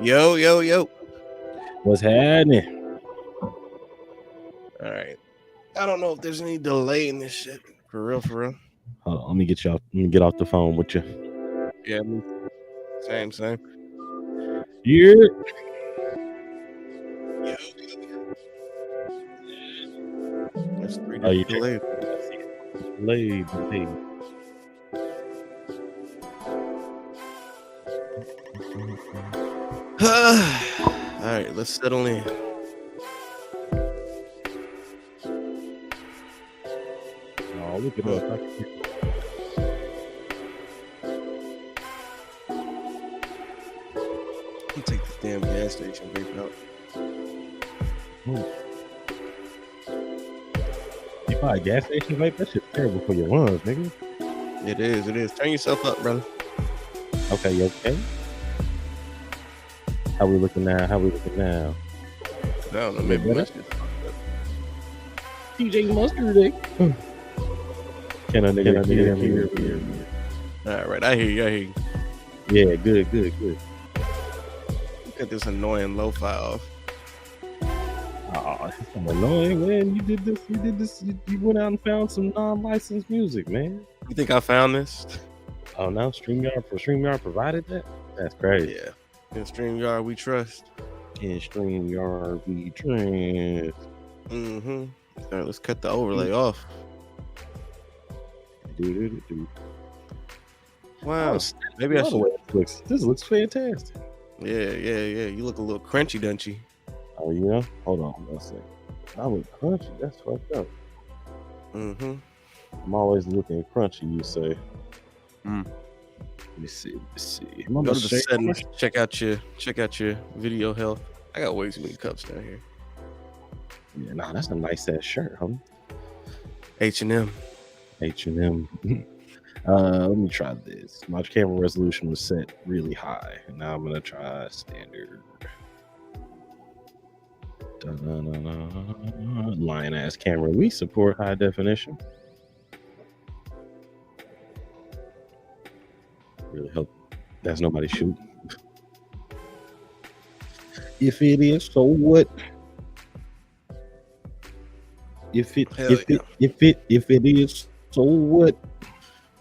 Yo, yo, yo. What's happening? All right. I don't know if there's any delay in this shit. For real, for real. Hold on, let me get you off. Let me get off the phone with you. Yeah, same. Yeah. That's 3 Oh, you delayed. delayed. All right, let's settle in. Oh, look at us. You take this damn gas station vape out. You buy a gas station vape? That shit's terrible for your lungs, nigga. It is. Turn yourself up, brother. Okay, you okay? How we looking now? I don't know, maybe my shit's TJ Mustard Day. Can I hear me? All right, I hear you. Yeah, good. Cut this annoying lo-fi off. Oh, that's annoying, man. You did this. You went out and found some non-licensed music, man. You think I found this? Oh, now StreamYard provided that? That's crazy. Yeah. In StreamYard, we trust. In StreamYard, we trust. Mm-hmm. All right, let's cut the overlay off. Wow. Maybe I should. This looks fantastic. Yeah. You look a little crunchy, don't you? Oh, yeah? Hold on. One second. I look crunchy. That's fucked up. Mm-hmm. I'm always looking crunchy, you say. Mm. Let me see. Go to the settings. Check out your video health. I got way too many cups down here. Yeah, nah, that's a nice ass shirt, huh? H&M. Let me try this. My camera resolution was set really high, and now I'm gonna try standard. Lion ass camera. We support high definition. Really hope that's nobody shooting. If it is, so what? If it is, so what?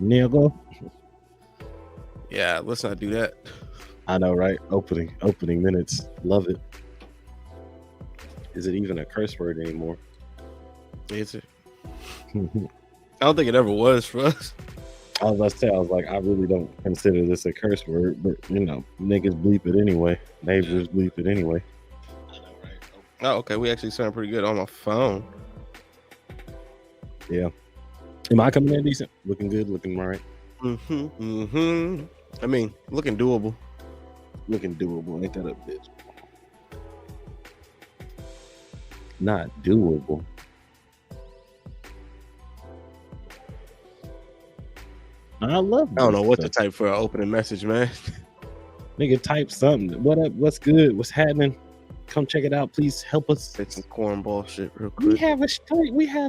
Nigga. Yeah, let's not do that. I know, right? Opening minutes. Love it. Is it even a curse word anymore? Is it? I don't think it ever was for us. I was about to say, I was like, I really don't consider this a curse word, but you know, niggas bleep it anyway. Neighbors bleep it anyway. I know, right? Oh, okay. We actually sound pretty good on my phone. Yeah. Am I coming in decent? Looking good? Looking all right? Mm-hmm. I mean, looking doable. Ain't that a bitch? Not doable. I love this. I don't know what to type for an opening message, man. Nigga, type something. What up? What's good? What's happening? Come check it out. Please help us. Say some cornball shit real quick. We have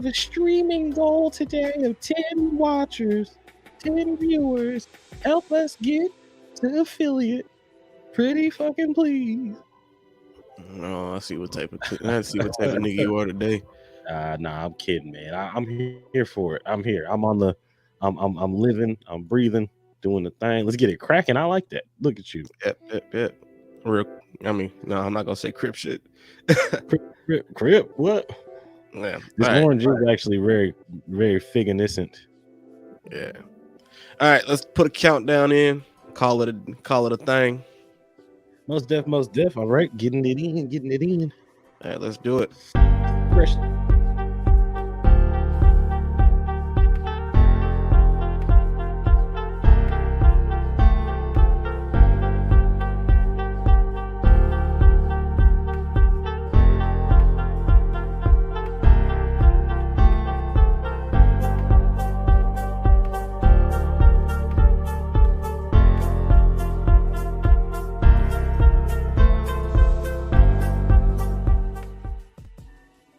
a streaming goal today of 10 watchers, 10 viewers. Help us get to affiliate. Pretty fucking please. Oh, I see what type of nigga you are today. Nah, I'm kidding, man. I'm here for it. I'm here. I'm on the. I'm living. I'm breathing. Doing the thing. Let's get it cracking. I like that. Look at you. Yep. Real. I mean, no, I'm not gonna say crip shit. Crip. What? Yeah. This orange is actually very, very figaniscent. Yeah. All right, let's put a countdown in. Call it a thing. Most def. All right, getting it in. All right, let's do it. Fresh.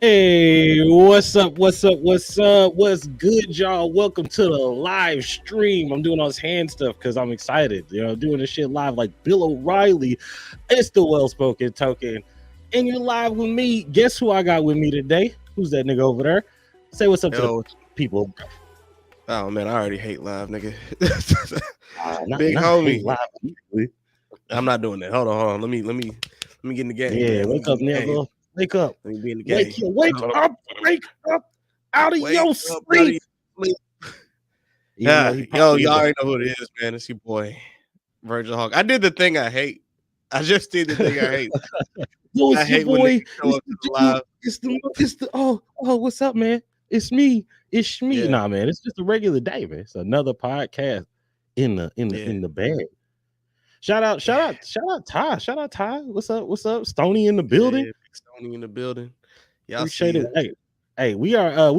Hey, What's up? What's up? What's up? What's good, y'all? Welcome to the live stream. I'm doing all this hand stuff because I'm excited. You know, doing this shit live like Bill O'Reilly. It's the well-spoken token. And you're live with me. Guess who I got with me today? Who's that nigga over there? Say what's up to the people. Oh man, I already hate live, nigga. Big homie. Live. I'm not doing that. Hold on. Let me get in the game. Yeah, wake up, nigga. Wake up. Let me be in the game. Wake up out of your sleep. Yeah, yo, y'all already know who it is, man. It's your boy, Virgil Hawk. I did the thing I hate. I just did the thing I hate. Yo, it's your boy. It's the what's up, man? It's me. It's me. Yeah. Nah, man, it's just a regular day, man. It's another podcast in the bag. Shout out Ty. Shout out Ty. What's up? Stony in the building. Yeah, Stony in the building. Y'all appreciate it. Hey, we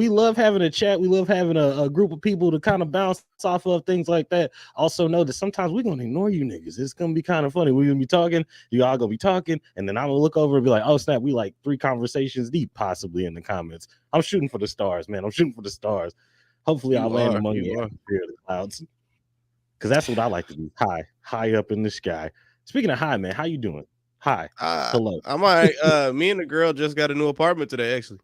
love having a chat. We love having a group of people to kind of bounce off of things like that. Also know that sometimes we're gonna ignore you niggas. It's gonna be kind of funny. We're gonna be talking, you all gonna be talking, and then I'm gonna look over and be like, oh snap, we like 3 conversations deep, possibly in the comments. I'm shooting for the stars, man. I'm shooting for the stars. Hopefully I'll land among the clouds. Because that's what I like to do. High up in the sky. Speaking of high, man, how you doing? Hi. Hello. I'm all right. Me and the girl just got a new apartment today, actually.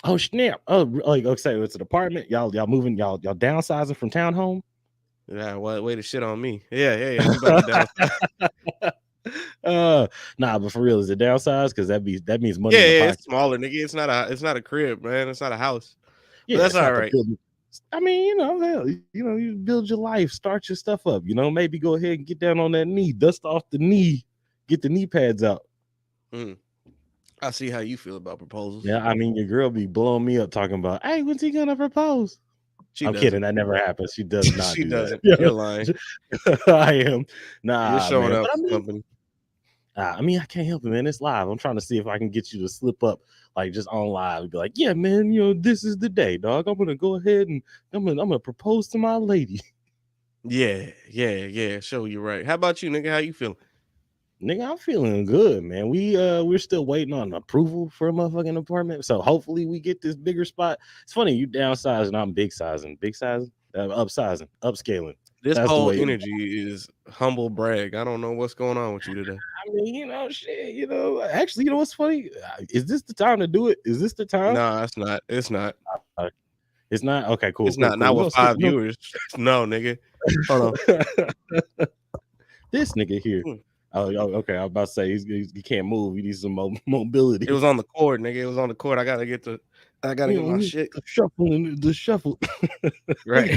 Oh snap! Oh, like okay, it's an apartment. Y'all moving. Y'all downsizing from townhome. Yeah, way to shit on me. Yeah. Nah, but for real, is it downsized? Because that means money. Yeah, it's smaller, nigga. It's not a crib, man. It's not a house. Yeah, but that's all right. I mean, you build your life, start your stuff up. Maybe go ahead and get down on that knee, dust off the knee, get the knee pads out. I see how you feel about proposals. Yeah, I mean, your girl be blowing me up talking about, hey, when's he gonna propose? I'm kidding. That never happens. She does not. She doesn't. That. You're lying. I am. Nah, you're showing up. I mean, I can't help it, man. It's live. I'm trying to see if I can get you to slip up, like just on live, and be like, yeah, man, this is the day, dog. I'm gonna go ahead and I'm gonna propose to my lady. Yeah. Show you right. How about you, nigga? How you feeling? Nigga, I'm feeling good, man. We're still waiting on approval for a motherfucking apartment. So hopefully we get this bigger spot. It's funny, you downsizing, I'm big sizing, upsizing, upscaling. This whole energy is humble brag. I don't know what's going on with you today. I mean, shit, actually, what's funny? Is this the time to do it? Is this the time? No, it's not. It's not. It's not? Okay, cool. It's not. Not with 5 viewers. No, nigga. Hold on. This nigga here. Oh, okay. I was about to say he can't move. He needs some mobility. It was on the cord, nigga. It was on the cord. I gotta get my shit. The shuffle. Right.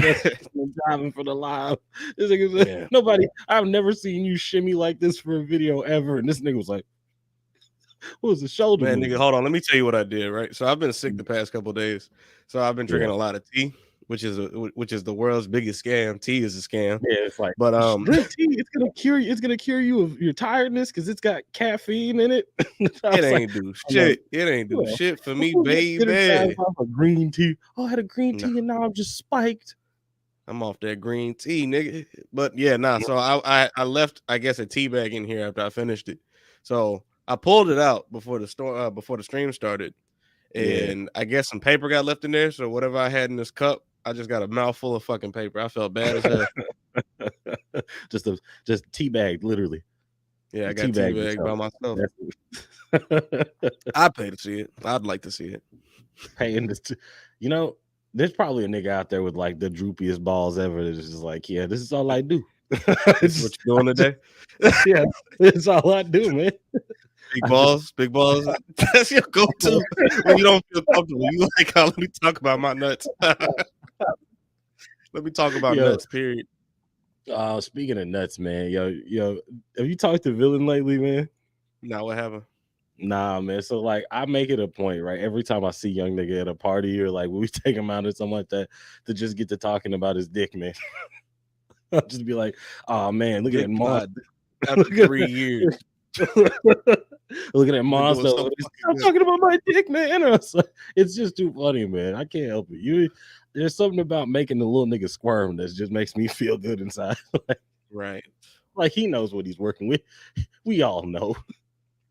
Driving for the live. This nigga nobody. I've never seen you shimmy like this for a video ever. And this nigga was like, what was the shoulder? Man, nigga, hold on. Let me tell you what I did. Right. So I've been sick the past couple of days. So I've been drinking a lot of tea. Which is the world's biggest scam. Tea is a scam. Yeah, it's like, but drink tea. It's gonna cure you. It's gonna cure you of your tiredness because it's got caffeine in it. It ain't do shit. It ain't do shit for me, baby. A green tea. Oh, I had a green tea and now I'm just spiked. I'm off that green tea, nigga. But yeah, nah. So I left, I guess, a tea bag in here after I finished it. So I pulled it out before the stream started, and I guess some paper got left in there. So whatever I had in this cup, I just got a mouthful of fucking paper. I felt bad as hell. just tea bag, literally. Yeah, I got tea bag by myself. I'd pay to see it. I'd like to see it. Paying this, there's probably a nigga out there with like the droopiest balls ever. That's just like, yeah, this is all I do. This is what you're doing today. Yeah, it's all I do, man. Big balls. That's your go-to when you don't feel comfortable. You like, let me talk about my nuts. Let me talk about nuts, period. Speaking of nuts, man, yo, have you talked to Villain lately, man? No, what happened? Nah, man. So like, I make it a point, right? Every time I see young nigga at a party or like when we take him out or something like that, to just get to talking about his dick, man. I'll just be like, oh man, look at that mod. After 3 years. Look at that monster. I'm talking about my dick, man. It's just too funny, man. I can't help it. There's something about making the little nigga squirm that just makes me feel good inside. Right. Like he knows what he's working with. We all know.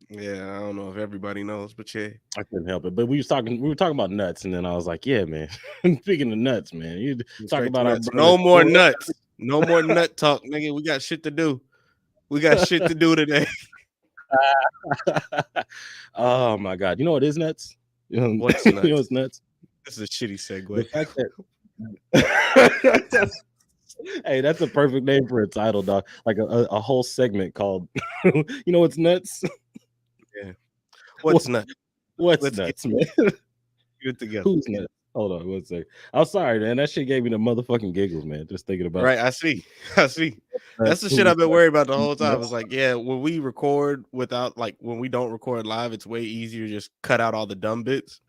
Yeah, I don't know if everybody knows, but yeah. I couldn't help it. But we were talking about nuts, and then I was like, yeah, man. Speaking of nuts, man, you talk Straight to about our nuts. brother. No more nuts. No more nut talk, nigga. We got shit to do. We got shit to do today. Oh my god, you know what is nuts? What's You know nuts? what's nuts? This is a shitty The segue. fact that hey, that's a perfect name for a title, dog. Like a whole segment called you know what's nuts? Yeah. What, What's nuts? what's Let's nuts, man? get it together. Who's nuts? Hold on one second. I'm sorry, man. That shit gave me the motherfucking giggles, man. Just thinking about Right, I see. I see. That's nuts. the shit Who's I've been worried about the whole time. nuts? It's like, yeah, when we record without like when we don't record live, it's way easier to just cut out all the dumb bits.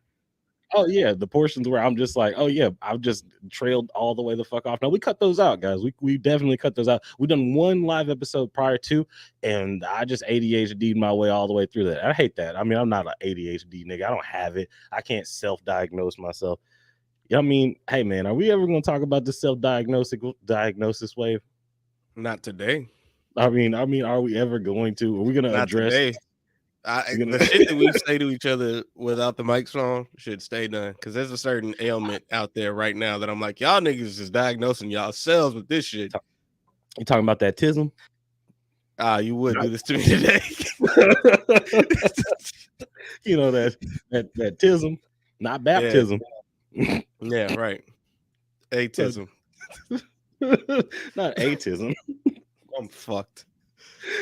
Oh yeah, the portions where I'm just like, oh yeah, I've just trailed all the way the fuck off. Now we cut those out, guys. We definitely cut those out. We've done one live episode prior to, and I just ADHD'd my way all the way through that. I hate that. I mean, I'm not an ADHD nigga. I don't have it. I can't self-diagnose myself. I mean, hey man, are we ever gonna talk about the diagnosis wave? Not today. I mean, are we ever going to? Are we gonna Not address? today. The shit that we say to each other without the mics on should stay done because there's a certain ailment out there right now that I'm like, y'all niggas is diagnosing yourselves with this shit. You talking about that tism? You would do this to me today. You know that tism, not baptism. Yeah, right. Atism. Not atism. I'm fucked.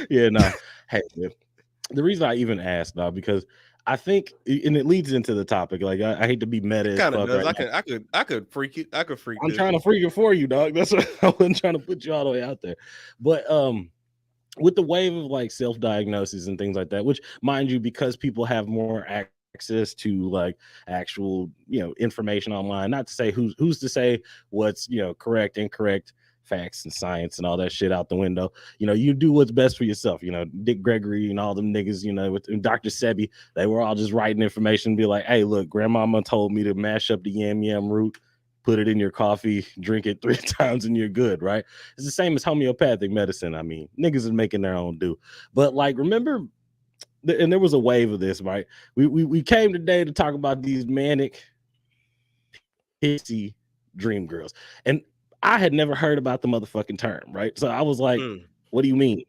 Yeah, no. Hey, man. The reason I even asked now because I think, and it leads into the topic. Like I hate to be meta as Kind of fuck does. right now. I could freak it. I could freak. I'm this. trying to freak it for you, dog. That's what I wasn't trying to put you all the way out there. But with the wave of like self-diagnosis and things like that, which mind you, because people have more access to like actual, information online, not to say who's to say what's, correct, incorrect, facts and science and all that shit out the window. You do what's best for yourself. Dick Gregory and all them niggas, with Dr. Sebi, they were all just writing information, be like, hey, look, grandmama told me to mash up the yam root, put it in your coffee, drink it 3 times, and you're good, right? It's the same as homeopathic medicine. I mean, niggas is making their own do. But like, remember, and there was a wave of this, right? We came today to talk about these Manic Pixie Dream Girls. And I had never heard about the motherfucking term, right? So I was like, what do you mean?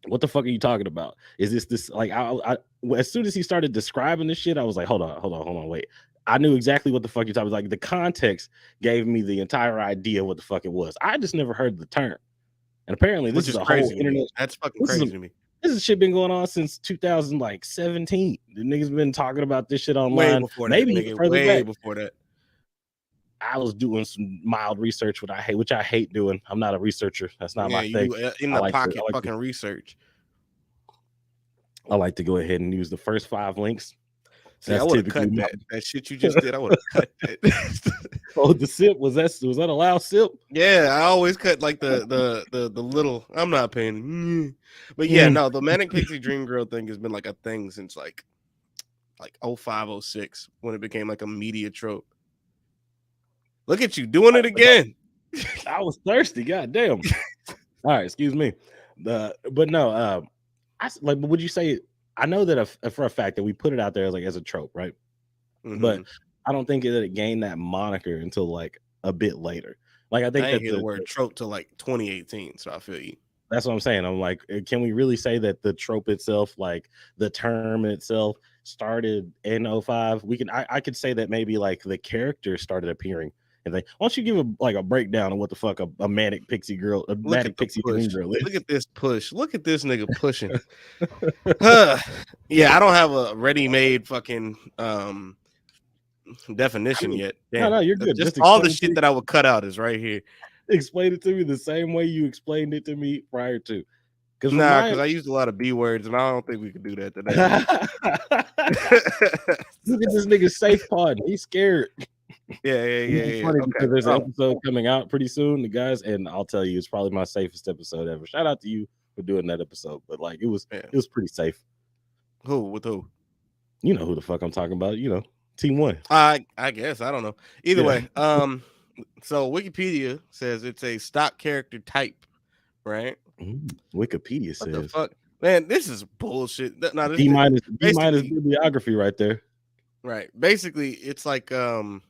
What the fuck are you talking about? Is this like I as soon as he started describing this shit, I was like, hold on, wait. I knew exactly what the fuck you're talking about. Like the context gave me the entire idea what the fuck it was. I just never heard the term. And apparently this is a whole internet. That's fucking crazy to me. This is shit been going on since 2017. The niggas been talking about this shit online. Way before that, maybe nigga, further way back. before that. I was doing some mild research, which I hate doing. I'm not a researcher. That's not my thing. In the pocket fucking research. I like to go ahead and use the first 5 links. See, I would have cut that shit you just did. I would have cut that. Oh, the sip was that a loud sip? Yeah, I always cut like the little. I'm not paying, but yeah, no, the Manic Pixie Dream Girl thing has been like a thing since like 05, 06 when it became like a media trope. Look at you doing it again. I was thirsty. God damn. All right, excuse me. But no, but would you say? I know that for a fact that we put it out there as a trope, right? Mm-hmm. But I don't think that it gained that moniker until like a bit later. Like I think that the word trope till like 2018. So I feel you. That's what I'm saying. I'm like, can we really say that the trope itself, like the term itself, started in 05? I could say that maybe like the character started appearing. And why don't you give a breakdown of what the fuck a manic pixie girl, a manic pixie dream girl is? Look at this push. Look at this nigga pushing. Yeah, I don't have a ready-made fucking definition yet. Damn. No, you're good. Just all the shit that I would cut out is right here. Explain it to me the same way you explained it to me prior to. Because I used a lot of B words, and I don't think we could do that today. Look at this nigga safe pod. He's scared. Yeah. It's funny because there's an episode coming out pretty soon, the guys, and I'll tell you, it's probably my safest episode ever. Shout out to you for doing that episode, but like it was pretty safe. Who with who? You know who the fuck I'm talking about. Team 1. I guess I don't know. Either way, so Wikipedia says it's a stock character type, right? Wikipedia says. What the fuck? Man, this is bullshit. No, B minus basically bibliography right there. right. Basically, it's like the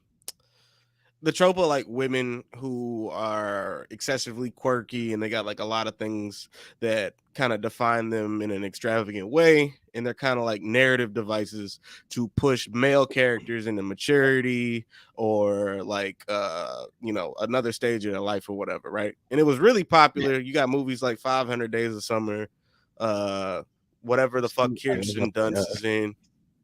trope of like women who are excessively quirky and they got like a lot of things that kind of define them in an extravagant way, and they're kind of like narrative devices to push male characters into maturity or like another stage of their life or whatever, right? And it was really popular. You got movies like 500 Days of Summer, whatever the fuck Kirsten Dunst is in,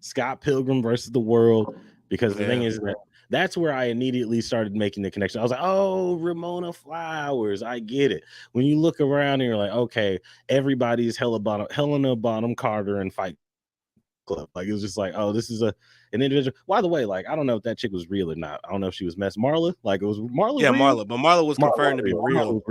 Scott Pilgrim versus the World, because the thing yeah. is that that's where I immediately started making the connection. I was like, oh, Ramona Flowers, I get it. When you look around and you're like, okay, everybody's Helena Bonham Carter and Fight Club. Like, it was just like, oh, this is an individual. By the way, like, I don't know if that chick was real or not. I don't know if she was Marla. Like, it was Marla Yeah, real? Marla, but Marla was confirmed to be real.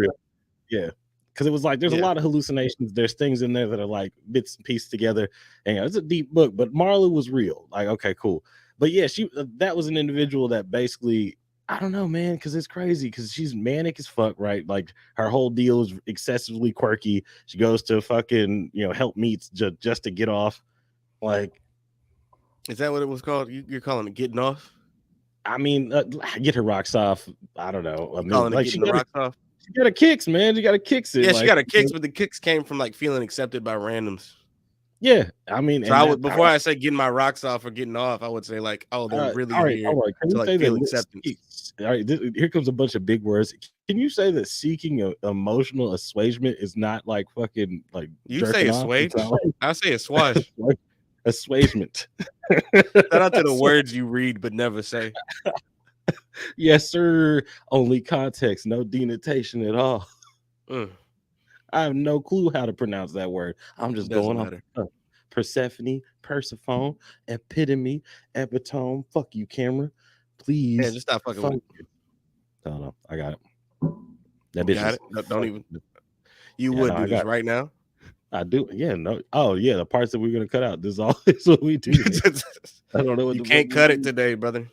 Yeah. Because it was like there's a lot of hallucinations. There's things in there that are like bits and pieces together. And it's a deep book, but Marla was real. Like, okay, cool. But yeah, that was an individual that basically, I don't know, man, because it's crazy because she's manic as fuck, right? Like her whole deal is excessively quirky. She goes to fucking help meets just to get off. Like, is that what it was called? You're calling it getting off? I mean, get her rocks off. I don't know. I mean, Calling it like getting the rocks off? She got a kicks, man. You got to kicks it. Yeah, like, she got a kicks, but the kicks came from like feeling accepted by randoms. Yeah, I mean, so I say getting my rocks off or getting off, I would say like, oh, they're really here Can to you like say feel that acceptance. All right, here comes a bunch of big words. Can you say that seeking emotional assuagement is not like fucking like you say assuage? I say assuage. Assuagement. Shout out to the words you read but never say. Yes, sir. Only context, no denotation at all. I have no clue how to pronounce that word. I'm just going on. Persephone, Persephone, epitome, epitome. Fuck you, camera. Please. Yeah, just stop fucking with it. No, I got it. That bitch got it. Don't even. You would do this right now. I do. Yeah, no. Oh, yeah. The parts that we're gonna cut out. This is all. This is what we do. I don't know what you can't cut it today, brother.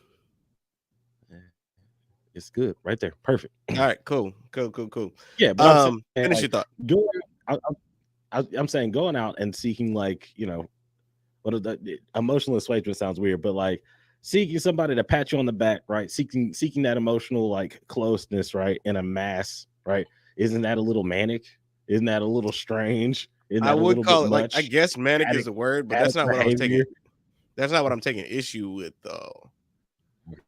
It's good right there. Perfect. All right, cool. Yeah, but finish your thought. I'm saying going out and seeking like what the emotional assuagement sounds weird, but like seeking somebody to pat you on the back, right? Seeking that emotional like closeness, right? In a mass, right? Isn't that a little manic? Isn't that a little strange? I would call it like, I guess manic is a word, but that's not what I was taking. That's not what I'm taking issue with though.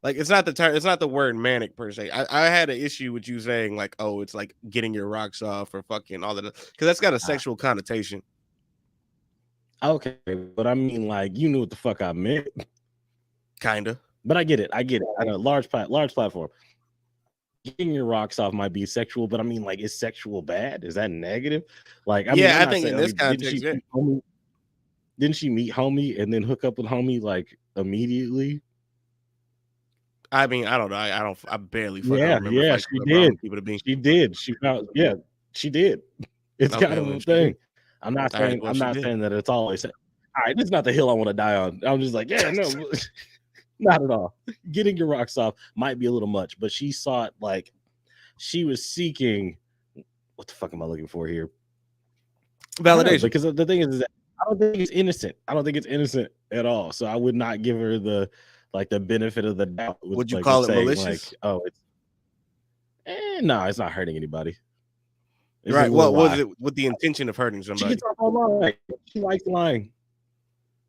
Like it's not the term, it's not the word manic per se. I had an issue with you saying like, oh, it's like getting your rocks off or fucking all that, because that's got a sexual connotation. Okay, but I mean, like, you knew what the fuck I meant. Kinda. But I get it. I know, large platform. Getting your rocks off might be sexual, but I mean, like, is sexual bad? Is that negative? Like, I mean, I think in this context, didn't she meet homie and then hook up with homie like immediately? I mean, I don't know. I barely fucking remember. Yeah, she did. She did. She found. Yeah, she did. It's kind of a thing. I'm not saying that it's always. All right, this is not the hill I want to die on. I'm just like, yeah, no, not at all. Getting your rocks off might be a little much, but she saw it like she was seeking. What the fuck am I looking for here? Validation. Because the thing is that I don't think it's innocent. I don't think it's innocent at all. So I would not give her the benefit of the doubt. Would you call it malicious? Like, oh, no, it's not hurting anybody. It's right. What was it with the intention of hurting somebody? She likes lying.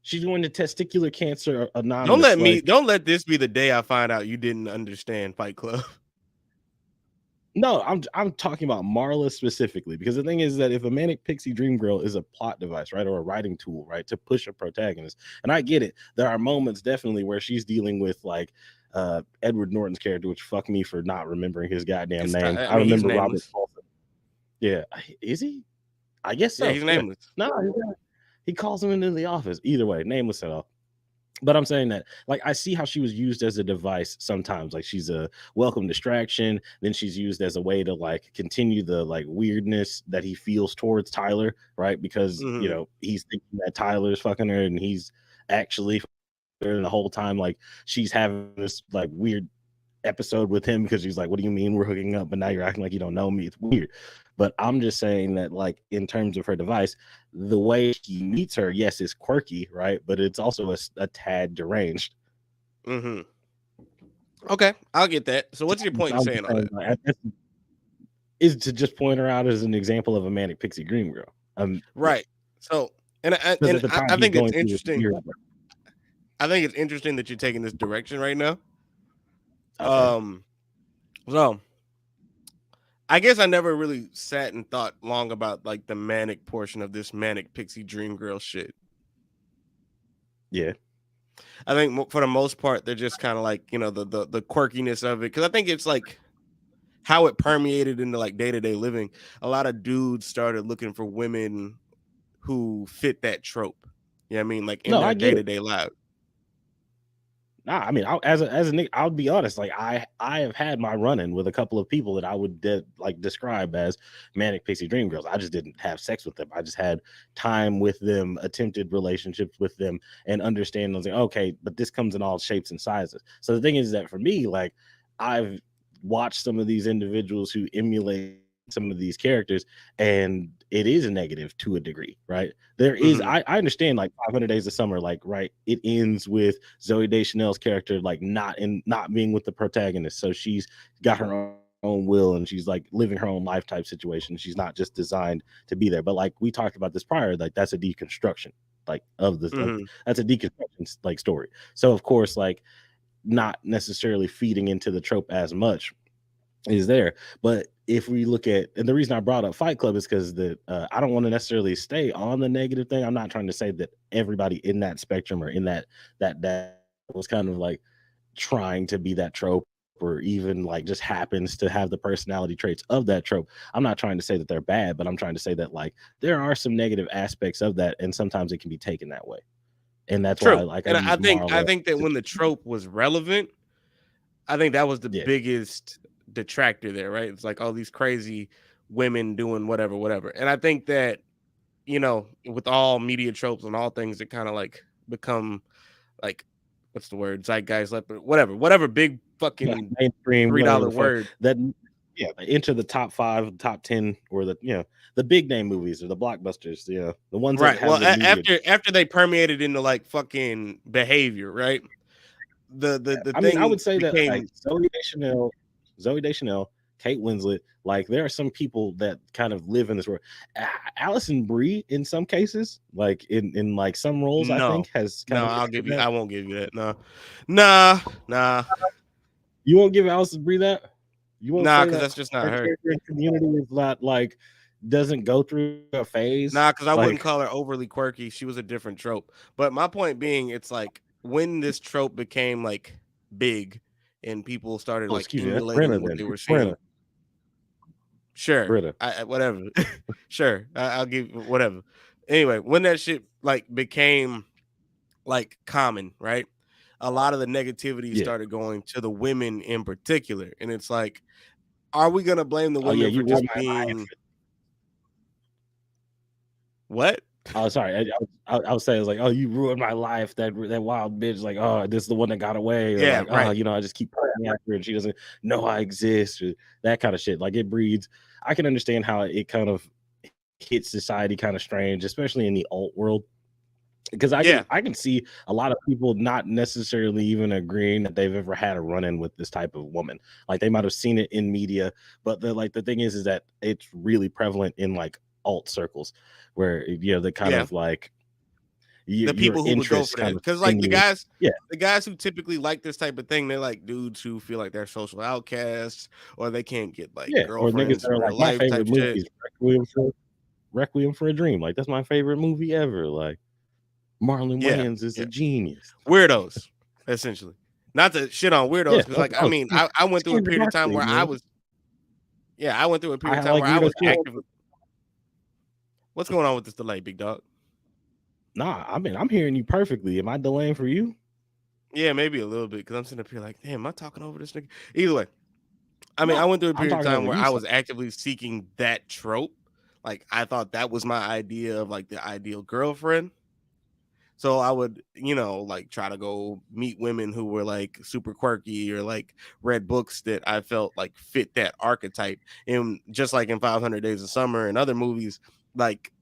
She's doing the testicular cancer anonymous. Don't let this be the day I find out you didn't understand Fight Club. No, I'm talking about Marla specifically, because the thing is that if a Manic Pixie Dream Girl is a plot device, right, or a writing tool, right, to push a protagonist, and I get it, there are moments definitely where she's dealing with like Edward Norton's character, which fuck me for not remembering his goddamn name. I remember Robert Paulson. Yeah, is he? I guess so. Yeah, he's nameless. No, he calls him into the office. Either way, nameless at all. But I'm saying that, like, I see how she was used as a device sometimes. Like, she's a welcome distraction. Then she's used as a way to, like, continue the, like, weirdness that he feels towards Tyler, right? Because, he's thinking that Tyler's fucking her and he's actually fucking her, and the whole time, like, she's having this, like, weird episode with him because she's like, what do you mean we're hooking up, but now you're acting like you don't know me? It's weird. But I'm just saying that, like, in terms of her device, the way he meets her, yes, is quirky, right? But it's also a tad deranged. Mm-hmm. Okay, I'll get that. So what's your point in I'm just saying all saying, that? like, is to just point her out as an example of a manic pixie dream girl. Yeah, Right. So, and because at the time I he's think it's going through a interesting. weird. I think it's interesting that you're taking this direction right now. Okay. So I guess I never really sat and thought long about like the manic portion of this manic pixie dream girl shit. Yeah. I think for the most part they're just kind of like, you know, the quirkiness of it, because I think it's like how it permeated into like day-to-day living. A lot of dudes started looking for women who fit that trope. You know what I mean? Like in No, their I get it. day-to-day lives. Nah, I mean, as a nigga, I'll be honest. Like, I have had my run-in with a couple of people that I would like describe as manic pixie dream girls. I just didn't have sex with them. I just had time with them, attempted relationships with them, and understand. I was like, okay, but this comes in all shapes and sizes. So the thing is that for me, like, I've watched some of these individuals who emulate some of these characters, and it is a negative to a degree, right? There is, Mm-hmm. I understand, like 500 Days of Summer, like, right, it ends with Zoe Deschanel's character like not being with the protagonist, so she's got her own will and she's like living her own life type situation. She's not just designed to be there. But like we talked about this prior, like that's a deconstruction, like of this, Mm-hmm. that's a deconstruction like story. So of course, like not necessarily feeding into the trope as much is there. But if we look at, and the reason I brought up Fight Club is because I don't want to necessarily stay on the negative thing. I'm not trying to say that everybody in that spectrum or in that was kind of like trying to be that trope or even like just happens to have the personality traits of that trope. I'm not trying to say that they're bad, but I'm trying to say that like there are some negative aspects of that, and sometimes it can be taken that way. And that's why True. like I And use I Marla. think that when the trope was relevant, I think that was the Yeah. biggest detractor there, right? It's like all these crazy women doing whatever, whatever. And I think that, you know, with all media tropes and all things that kind of like become like, what's the word? Zeitgeist, like, whatever big fucking Mainstream, whatever $3 the fuck word. that, yeah, they enter the top 5, top 10, or the, you know, the big name movies or the blockbusters, the ones that Right. have Well, the media. after they permeated into like fucking behavior, right? The I mean, I would thing say that like became Zoe Deschanel, Kate Winslet, like there are some people that kind of live in this world. Alison Brie, in some cases, like in like some roles, I no. think has No, kind of I'll give you that. I won't give you that. Nah. You won't give Alison Brie that. You won't Nah, say because that that's just not her her. character in Community is not like doesn't go through a phase. Nah, because I wouldn't Like, call her overly quirky. She was a different trope. But my point being, it's like when this trope became like big and people started oh, like excuse me, that's Brenna emulating what then. they were It's Brenna. seeing. Sure, Britta. whatever. Sure, I'll give whatever. Anyway, when that shit like became like common, right? A lot of the negativity Yeah. started going to the women in particular, and it's like, are we gonna blame the Oh yeah, women for you ruined just my life. being what? Oh, sorry. I was saying, I was like, oh, you ruined my life. That wild bitch, like, oh, this is the one that got away, or Yeah, like, oh, right. you know, I just keep praying after her and she doesn't know I exist, or that kind of shit. Like it breeds. I can understand how it kind of hits society kind of strange, especially in the alt world. Because Yeah, I can see a lot of people not necessarily even agreeing that they've ever had a run-in with this type of woman. Like they might have seen it in media, but the thing is that it's really prevalent in like alt circles where the kind yeah. of like The your people who would go interests for kind that, of because like send you. Yeah, the guys who typically like this type of thing, they're like dudes who feel like they're social outcasts or they can't get like yeah. Or niggas girlfriends that in are real like my life type favorite movie shit. is Requiem for a Dream. Like that's my favorite movie ever. Like Marlon Yeah, Wayans is a yeah. genius. Weirdos, essentially. Not to shit on weirdos, Yeah. because like I Oh, mean, I went through a Sandra period of time Darkly, where man. I went through a period of I time like where I weirdos was too. active. What's going on with this delay, big dog? Nah, I mean, I'm hearing you perfectly. Am I delaying for you? Yeah, maybe a little bit, because I'm sitting up here like, damn, am I talking over this nigga? Either way, I mean, I No, went through a I'm period of talking time over where you. I Son. was actively seeking that trope. Like I thought that was my idea of like the ideal girlfriend. So I would, like try to go meet women who were like super quirky or like read books that I felt like fit that archetype. And just like in 500 Days of Summer and other movies, like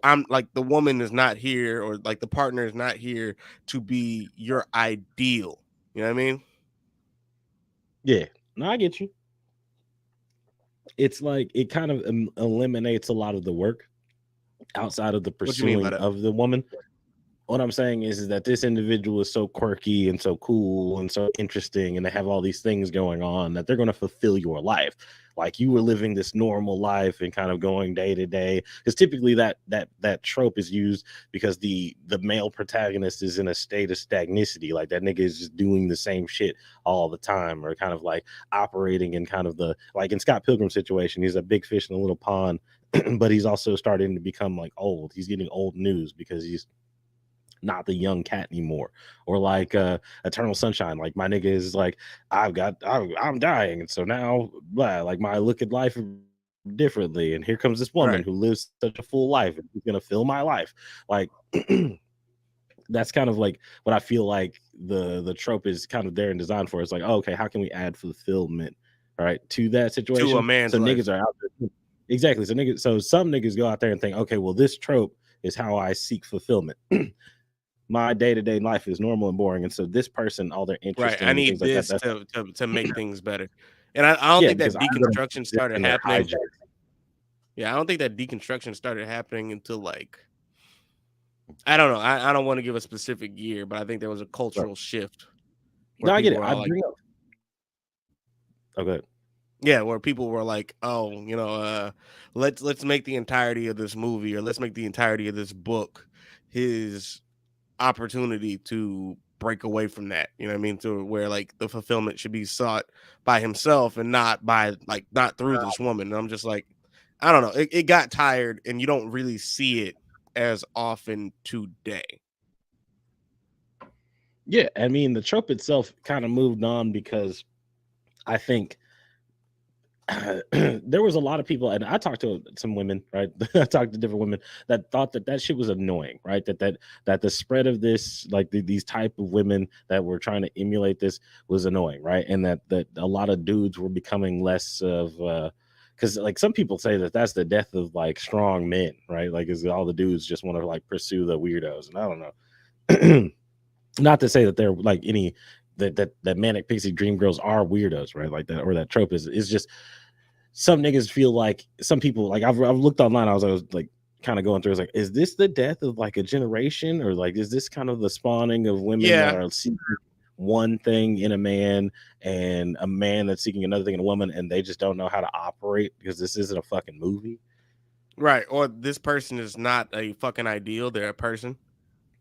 I'm like the woman is not here or like the partner is not here to be your ideal. You know what I mean? Yeah, no, I get you. It's like it kind of eliminates a lot of the work outside of the What you mean by pursuing that? of the woman. What I'm saying is that this individual is so quirky and so cool and so interesting, and they have all these things going on that they're going to fulfill your life. Like you were living this normal life and kind of going day to day. Because typically that trope is used because the male protagonist is in a state of stagnicity. Like that nigga is just doing the same shit all the time, or kind of like operating in kind of the like in Scott Pilgrim's situation. He's a big fish in a little pond, but he's also starting to become like old. He's getting old news because he's not the young cat anymore. Or like Eternal Sunshine, like my nigga is like I'm dying, and so now blah, like my look at life differently, and here comes this woman Right. who lives such a full life and who's gonna fill my life. Like that's kind of like what I feel like the trope is kind of there and designed for. It's like, oh, okay, how can we add fulfillment, right, to that To a situation? man's So life. niggas are out there. Exactly. So some niggas go out there and think, okay, well, this trope is how I seek fulfillment. My day-to-day life is normal and boring, and so this person, all their Right. interest I and things need like that, this that's to make things better. And I don't yeah, think because that I'm gonna deconstruction exist started in their happening. hijack. Yeah, I don't think that deconstruction started happening until like I don't know. I don't want to give a specific year, but I think there was a Right. cultural shift where No, I get people it. were I like, bring up okay. yeah, where people were like, oh, let's make the entirety of this movie or let's make the entirety of this book his opportunity to break away from that. You know what I mean? To where like the fulfillment should be sought by himself and not by like not through this woman. And I'm just like, I don't know. It got tired and you don't really see it as often today. Yeah, I mean, the trope itself kind of moved on because I think there was a lot of people, and I talked to some women, right? I talked to different women that thought that that shit was annoying, right? That the spread of this, like these type of women that were trying to emulate this, was annoying, right? And that a lot of dudes were becoming less of, because like some people say that that's the death of like strong men, right? Like, is all the dudes just want to like pursue the weirdos, and I don't know. Not to say that they're like any that manic pixie dream girls are weirdos, right? Like that, or that trope is just some niggas feel like some people like I've looked online. I was like kind of going through. I was like, is this the death of like a generation, or like is this kind of the spawning of women that Yeah, are seeking one thing in a man and a man that's seeking another thing in a woman, and they just don't know how to operate because this isn't a fucking movie. right. Or this person is not a fucking ideal. They're a person.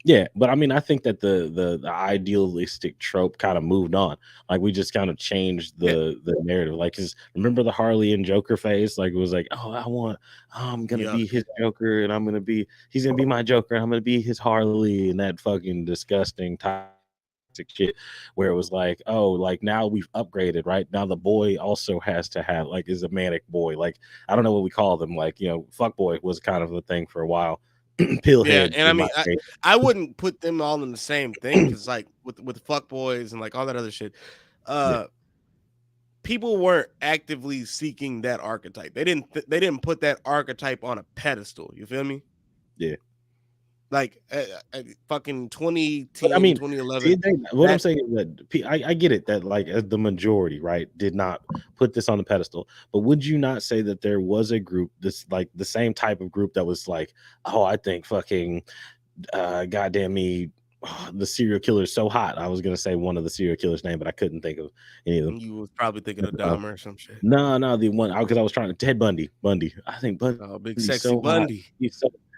Yeah, but I mean, I think that the idealistic trope kind of moved on. Like we just kind of changed Yeah. the narrative. Like, 'cause remember the Harley and Joker phase? Like it was like, oh, I'm gonna Yuck. be his Joker, and he's gonna be my Joker, and I'm gonna be his Harley, and that fucking disgusting toxic shit. Where it was like, oh, like now we've upgraded, right? Now the boy also has to have like is a manic boy. Like I don't know what we call them. Like fuck boy was kind of a thing for a while. Yeah, Pillhead and I in my mean, I wouldn't put them all in the same thing because, like, with fuck boys and like all that other shit, yeah. uh, people weren't actively seeking that archetype. They didn't put that archetype on a pedestal. You feel me? Yeah. Like, fucking But I 2010, mean, 2011. did they what I'm That saying is that I get it that like the majority, right, did not put this on the pedestal. But would you not say that there was a group, this like the same type of group that was like, oh, I think fucking goddamn me, the serial killer is so hot. I was gonna say one of the serial killers' name, but I couldn't think of any of them. you was probably thinking of Uh, Dahmer or some shit. no, the one because I was trying to Ted Bundy. Bundy. I think Oh, big Bundy's sexy so hot. Bundy.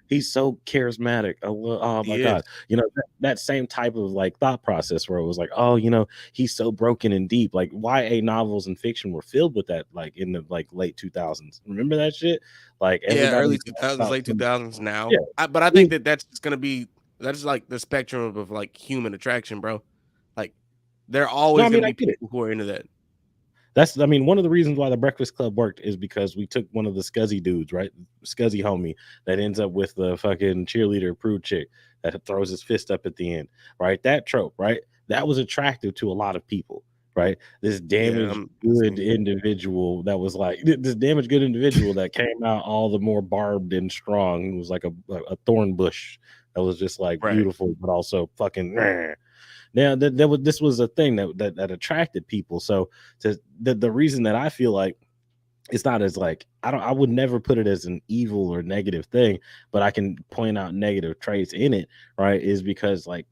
He's so charismatic. Oh my He is. god. That same type of like thought process where it was like, oh, he's so broken and deep. Like YA novels and fiction were filled with that like in the like late 2000s. Remember that shit? Like Yeah, everybody early was talking 2000s, about late 2000s now. yeah. But I I think mean, that that's just gonna be that's like the spectrum of like human attraction, bro. Like, there are no, always I gonna mean I be get it. people who are into that. That's I mean, one of the reasons why the Breakfast Club worked is because we took one of the scuzzy dudes, right? Scuzzy homie that ends up with the fucking cheerleader prude chick. that throws his fist up at the end, right? That trope, right? That was attractive to a lot of people, right? This damaged good individual that was like this damaged good individual that came out all the more barbed and strong. It was like a thorn bush that was just like beautiful, but also fucking. Now this was a thing that attracted people. So the reason that I feel like it's not as like I would never put it as an evil or negative thing, but I can point out negative traits in it, right? Is because like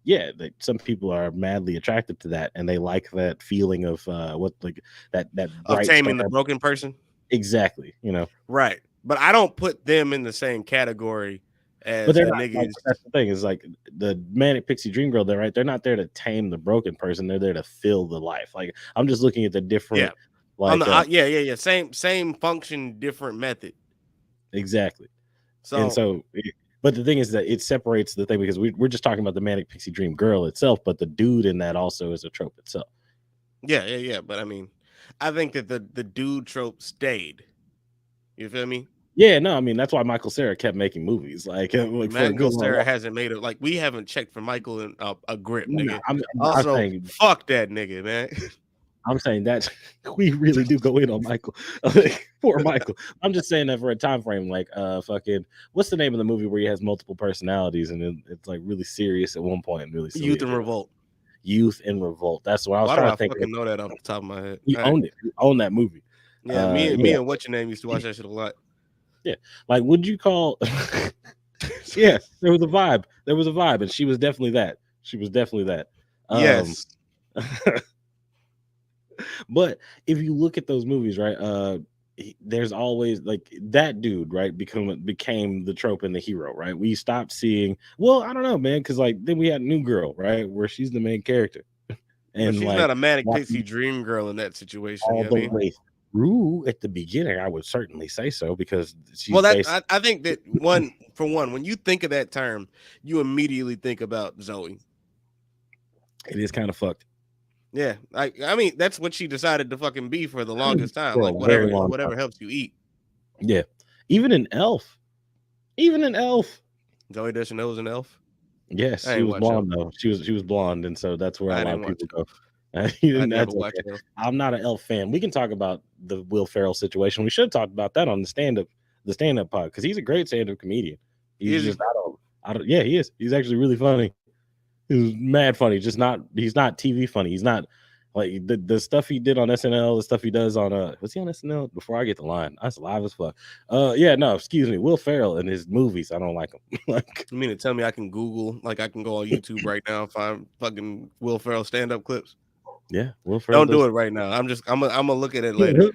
some people are madly attracted to that and they like that feeling of what like that of bright taming star. the broken person. Exactly, you know. Right. But I don't put them in the same category But as they're the not. Like, niggas. that's the thing is like the Manic Pixie Dream Girl. They're right. They're not there to tame the broken person. They're there to fill the life. Like I'm just looking at the different. On Like the same function, different method. Exactly. So but the thing is that it separates the thing because we're just talking about the Manic Pixie Dream Girl itself, but the dude in that also is a trope itself. Yeah. But I mean, I think that the dude trope stayed. You feel me? Yeah, no, I mean that's why Michael Cera kept making movies. Like for a good Michael long Cera hasn't made it. Like we haven't checked for Michael in a grip, No, nigga. I'm Also, saying, fuck that nigga, man. I'm saying that we really do go in on Michael. Like, poor Michael. I'm just saying that for a time frame, like fucking what's the name of the movie where he has multiple personalities and it's like really serious at one point and really silly. Youth and Revolt. Youth and Revolt. That's what I was Why trying do to think. I fucking know that off the top of my head? You owned it. You owned that movie. Yeah, me and what's your name used to watch that shit a lot. Yeah, like would you call? Yeah, there was a vibe. There was a vibe, and she was definitely that. She was definitely that. Yes. But if you look at those movies, right? There's always like that dude, right? Became the trope and the hero, right? We stopped seeing. Well, I don't know, man, because like then we had New Girl, right, where she's the main character, and but she's like not a Manic Pixie Dream Girl in that situation. All you know the way through at the beginning, I would certainly say so because she's I think that when you think of that term, you immediately think about Zoe. It is kind of fucked. Yeah, I mean that's what she decided to fucking be for the longest time. Like whatever helps you eat. Yeah, even an elf. Zoe Deschanel was an elf. Yes, she was blonde though. She was blonde, and so that's where a lot of people go. Okay. I'm not an elf fan. We can talk about the Will Ferrell situation. We should have talked about that on the stand-up pod because he's a great stand-up comedian. He's just I don't. Yeah, he is. He's actually really funny. He's mad funny. He's not TV funny. He's not like the stuff he did on SNL, the stuff he does on was he on SNL? Before I get the line, that's live as fuck. Excuse me, Will Ferrell and his movies, I don't like him. Like, you mean to tell me I can Google, like I can go on YouTube right now and find fucking Will Ferrell stand-up clips? Yeah, Will Ferrell. Don't do it right now. I'm gonna look at it later.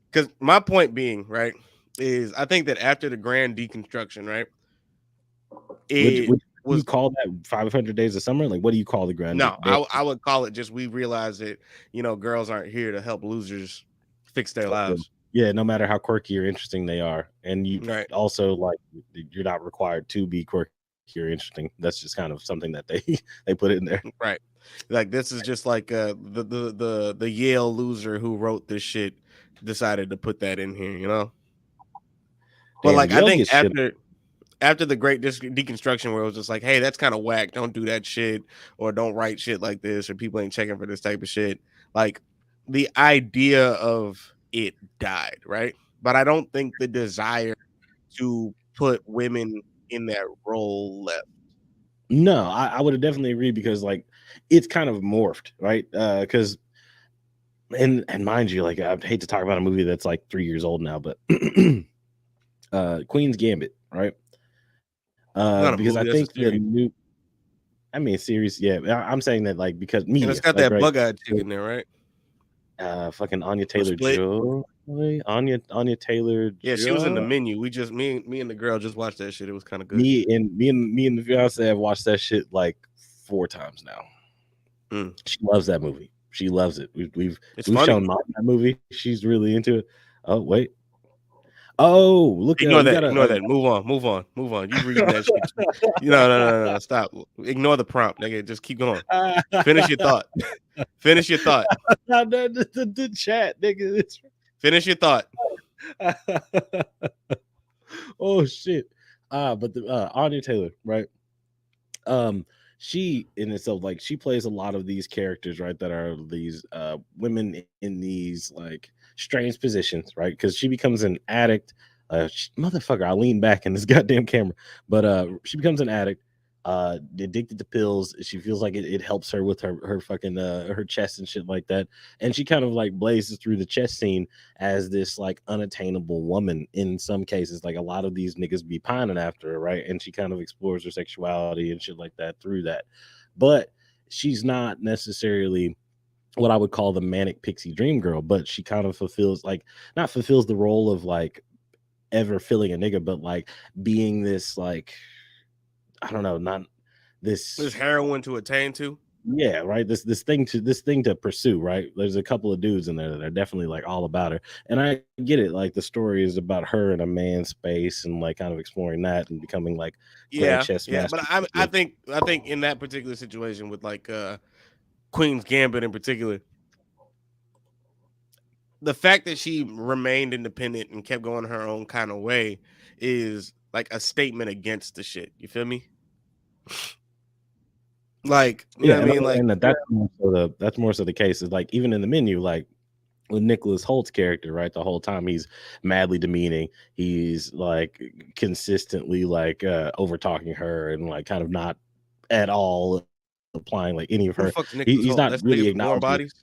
Because my point being, right, is I think that after the grand deconstruction, right, would you call that 500 Days of Summer? Like, what do you call the grand? No, I would call it just we realize that girls aren't here to help losers fix their lives. Yeah, no matter how quirky or interesting they are, and you also like you're not required to be quirky or interesting. That's just kind of something that they put in there, right? Like this is just like the Yale loser who wrote this shit decided to put that in here, you know. But like I think after the great deconstruction, where it was just like, hey, that's kind of whack. Don't do that shit, or don't write shit like this, or people ain't checking for this type of shit. Like the idea of it died, right? But I don't think the desire to put women in that role left. No, I would have definitely agreed because like it's kind of morphed, right? Because and mind you, like I hate to talk about a movie that's like 3 years old now, but Queen's Gambit, right? Because I think the new, I mean, series, yeah. I'm saying that like because media, and it's got like, that bug-eyed chick in there, right? Fucking Anya Taylor-Joy. Anya Taylor. Yeah, she was in the menu. We just me and the girl just watched that shit. It was kind of good. Me and the fiance have watched that shit like 4 times now. She loves that movie. She loves it. We've shown Mom that movie. She's really into it. Oh wait. Oh, look! Ignore that. Ignore that. Move on. You reading that shit? No. Stop. Ignore the prompt, nigga. Just keep going. Finish your thought. Finish your thought. The chat, nigga. Finish your thought. Oh shit! But the Anya Taylor, right? She in itself, like, she plays a lot of these characters, right, that are these women in these like strange positions, right, because she becomes an addict. Motherfucker, I lean back in this goddamn camera. But she becomes an addict, addicted to pills. She feels like it helps her with her fucking her chest and shit like that. And she kind of like blazes through the chess scene as this like unattainable woman in some cases. Like a lot of these niggas be pining after her, right? And she kind of explores her sexuality and shit like that through that. But she's not necessarily what I would call the manic pixie dream girl, but she kind of fulfills like not fulfills the role of like ever feeling a nigga, but like being this like I don't know, not There's this heroin to attain to. yeah, right. This thing to pursue, right? There's a couple of dudes in there that are definitely like all about her. And I get it. Like the story is about her in a man's space and like kind of exploring that and becoming like grand Yeah, chess yeah. master. But I think in that particular situation with like Queen's Gambit in particular, the fact that she remained independent and kept going her own kind of way is like a statement against the shit. You feel me? Like, you know Yeah, what I mean? Like, that's more so the case is like even in the menu, like with Nicholas Holt's character, right? The whole time he's madly demeaning. He's like consistently like over talking her and like kind of not at all applying like any of who the her. fuck's Nicholas He's Holt? not That's really niggas from Warm acknowledging. Bodies.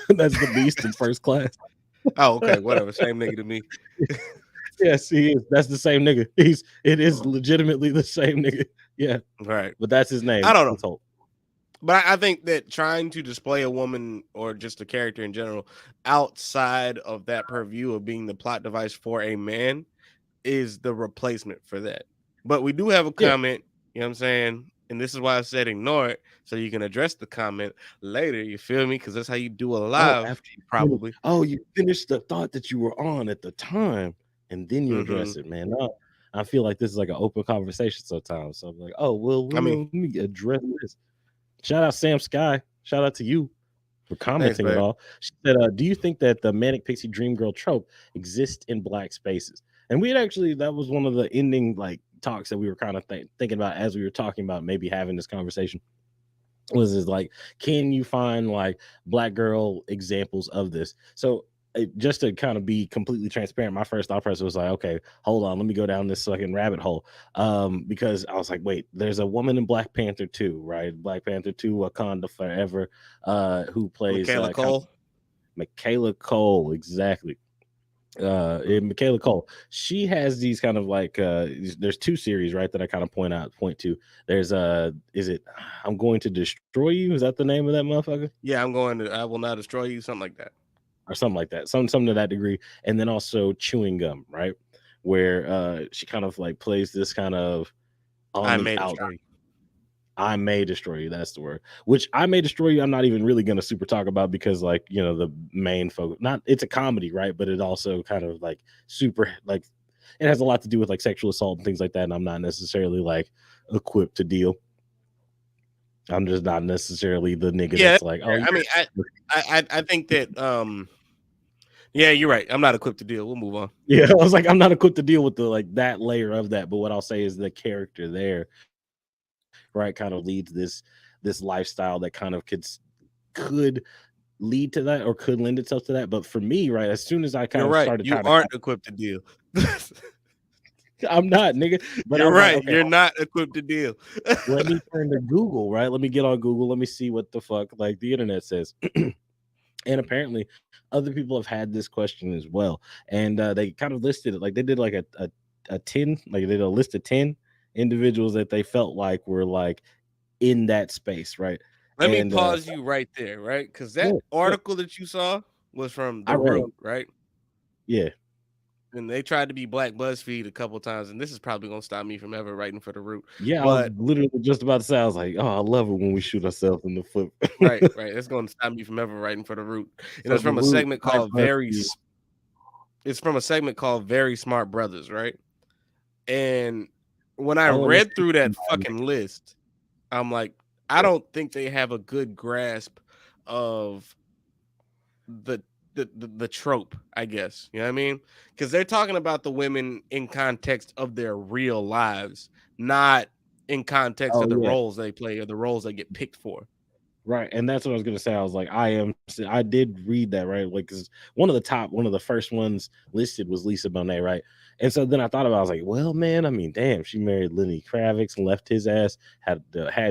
That's the beast in First Class. Oh, okay, whatever. Same nigga to me. Yes, he is. That's the same nigga. It is legitimately the same nigga. Yeah, Right. but that's his name. I don't know. Nicholas Holt. But I think that trying to display a woman or just a character in general outside of that purview of being the plot device for a man is the replacement for that. But we do have a Yeah. comment, you know what I'm saying? And this is why I said ignore it so you can address the comment later. You feel me? Because that's how you do a Oh, live, after you probably. you finished the thought that you were on at the time, and then you Hmm. address it, man. No, I feel like this is like an open conversation sometimes. So I'm like, oh well, I mean, let me address this. Shout out Sam Sky. Shout out to you for thanks, commenting at babe. all. She said, "Do you think that the manic pixie dream girl trope exists in black spaces?" And we had actually that was one of the ending like talks that we were kind of thinking about as we were talking about maybe having this conversation was is like can you find like black girl examples of this. So just to kind of be completely transparent, my first thought process was like, okay, hold on, let me go down this fucking rabbit hole, because I was like, wait, there's a woman in Black Panther 2, right? Black Panther 2 Wakanda Forever, who plays Michaela kind of Cole. Michaela Cole, exactly. Mhm. Michaela Cole, she has these kind of like there's two series, right, that I kind of point to. There's is it I'm Going to Destroy You? Is that the name of that motherfucker? Yeah, I'm going to I Will Not Destroy You, something like that. Or something like that. Something to that degree. And then also Chewing Gum, right? Where she kind of like plays this kind of on I the May out. Destroy You. I May Destroy You. That's the word. Which I May Destroy You. I'm not even really gonna super talk about because like the main focus. Not it's a comedy, right? But it also kind of like super like it has a lot to do with like sexual assault and things like that. And I'm not necessarily like equipped to deal. I'm just not necessarily the nigga Yeah, that's like, oh I mean, I think that yeah, you're right. I'm not equipped to deal. We'll move on. yeah. I was like, I'm not equipped to deal with the like that layer of that. But what I'll say is the character there, right, kind of leads this lifestyle that kind of could lead to that or could lend itself to that. But for me, right, as soon as I kind You're of right. started You trying to aren't equipped to deal. I'm not, nigga. But I You're was like, right. okay, You're not equipped to deal. let me turn to Google, right? Let me get on Google. Let me see what the fuck like the internet says. And apparently, other people have had this question as well, and they kind of listed it like they did like a 10, like they did a list of 10 individuals that they felt like were like in that space, right? Let me And pause you right there, right? Because yeah, that yeah, article that you saw was from I The read Root, them. right? Yeah, And they tried to be Black BuzzFeed a couple times, and this is probably gonna stop me from ever writing for The Root. yeah, I was But literally just about to say, I was like, oh, I love it when we shoot ourselves in the foot. right, it's gonna stop me from ever writing for The Root. And So it's the from a root, segment Black called BuzzFeed. It's from a segment called Very Smart Brothers, right? And when I Oh, and it's read through that by fucking list, I'm like, I yeah, don't think they have a good grasp of the the trope, I guess. You know what I mean? Because they're talking about the women in context of their real lives, not in context Oh of the yeah, roles they play or the roles they get picked for. right. And that's what I was gonna say. I was like, I did read that, right? Like, because one of the first ones listed was Lisa Bonet, right? And so then I thought about, I was like, well, man, I mean, damn, she married Lenny Kravitz and left his ass, had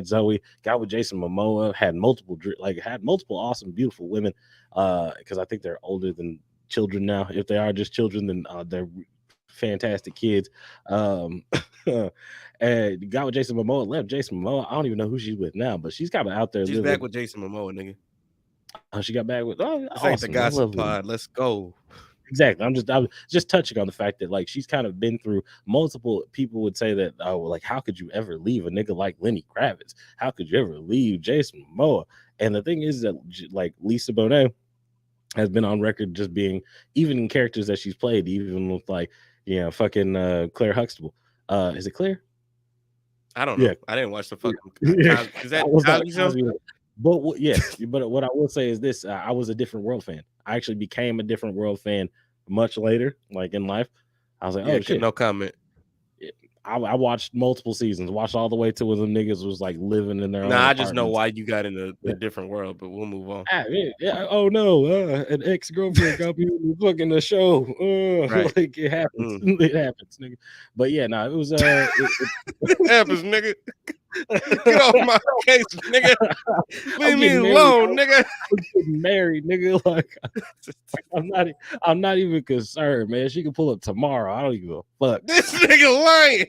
Zoe, got with Jason Momoa, had multiple awesome, beautiful women. Because I think they're older than children now. If they are just children, then they're fantastic kids. Um, and got with Jason Momoa, left Jason Momoa. I don't even know who she's with now, but she's kind of out there She's back living. with Jason Momoa, nigga. She got back with This ain't the awesome. I gossip love Lenny. pod. Let's go. Exactly. I was just touching on the fact that like she's kind of been through multiple people would say that like how could you ever leave a nigga like Lenny Kravitz? How could you ever leave Jason Momoa? And the thing is that like Lisa Bonet has been on record just being even in characters that she's played, even with like fucking Claire Huxtable. Is it Claire? I don't know. Yeah. I didn't watch the fucking. Yeah. Is I that was not Cosby show? but yes, but what I will say is this: I was a different world fan. I actually became a different world fan much later, like in life. I was like, Yeah, oh shit. no comment. I watched multiple seasons, watched all the way to when them niggas was like living in their own Nah, I just know apartments. why you got in Yeah. a different world, but we'll move on. Yeah. Oh no, an ex-girlfriend got me in the fucking the show. Right. Like it happens. It happens, nigga. But yeah, no, it was It happens, nigga. Get off my case, nigga. Leave me alone, nigga. I'm getting married, nigga. Like I'm not even concerned, man. She can pull up tomorrow. I don't give a fuck. This nigga lying.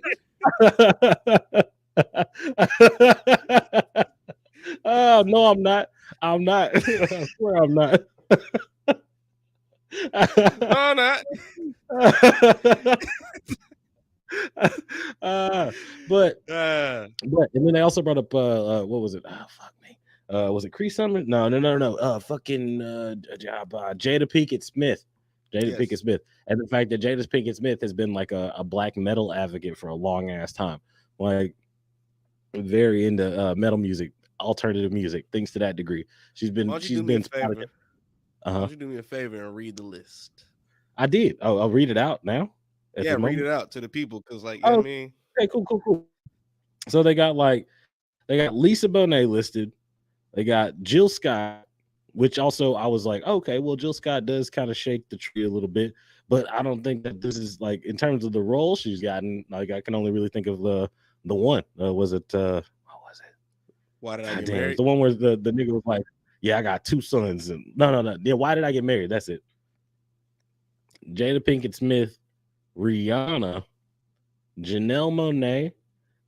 Oh no, I'm not. I'm not. I swear I'm not. No, I'm not. But and then they also brought up what was it? Oh fuck me. Was it Cree Summer? No. Fucking Jada Pinkett Smith. Pinkett Smith. And the fact that Jada Pinkett Smith has been like a black metal advocate for a long ass time. Like very into metal music, alternative music, things to that degree. She's been spotted. Why don't you do me a favor and read the list? I did. Oh, I'll read it out now. Yeah, read it out to the people because, like, you know what I mean? Okay, cool. So they got Lisa Bonet listed. They got Jill Scott, which also I was like, okay, well, Jill Scott does kind of shake the tree a little bit, but I don't think that this is like in terms of the role she's gotten. Like, I can only really think of the one. Was it? What was it? Why Did I Get Married? The one where the nigga was like, yeah, I got 2 sons, and no. Yeah, Why Did I Get Married? That's it. Jada Pinkett Smith, Rihanna, Janelle Monáe,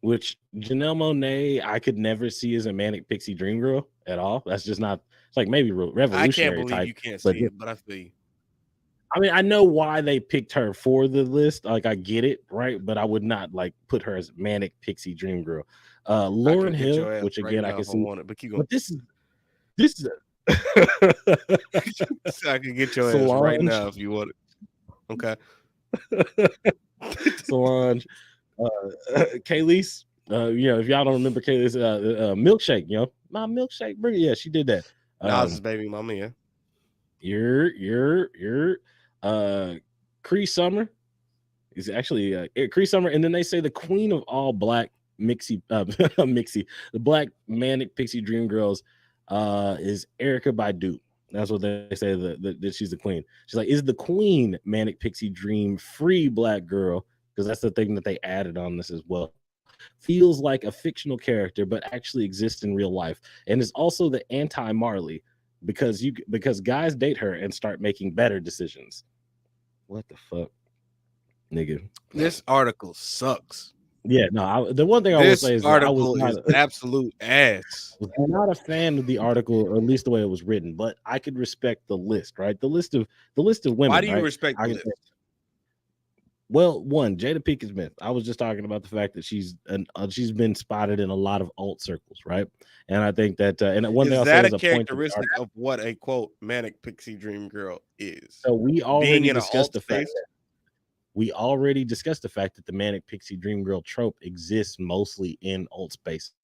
which Janelle Monáe I could never see as a Manic Pixie Dream Girl at all. That's just not. It's like maybe revolutionary. I can't believe type, you can't see it, but I feel you. I mean, I know why they picked her for the list. Like, I get it, right? But I would not like put her as Manic Pixie Dream Girl. Lauryn Hill, which again I can see. But keep going. But this is. I can get your ass right now if you want it. Okay. Solange, Kaylee's, if y'all don't remember Kaylee's milkshake, my milkshake burger. Yeah, she did that. Nas's baby mama, yeah. You're Cree Summer is actually Cree Summer, and then they say the queen of all black the black Manic Pixie Dream Girls is Erykah Badu. That's what they say that she's the queen. She's like, is the queen Manic Pixie Dream free black girl? Because that's the thing that they added on this as well. Feels like a fictional character, but actually exists in real life, and is also the anti-Marley because guys date her and start making better decisions. What the fuck, nigga? This article sucks. Yeah, no. The one thing I will say is that I was not absolute ass. I'm not a fan of the article, or at least the way it was written, but I could respect the list, right? The list of women. Why do you respect the list? Well, one, Jada Pinkett Smith. I was just talking about the fact that she's been spotted in a lot of alt circles, right? And I think that and one thing I'll say is a characteristic of what a quote Manic Pixie Dream Girl is. So we already discussed the fact that the Manic Pixie Dream Girl trope exists mostly in alt spaces,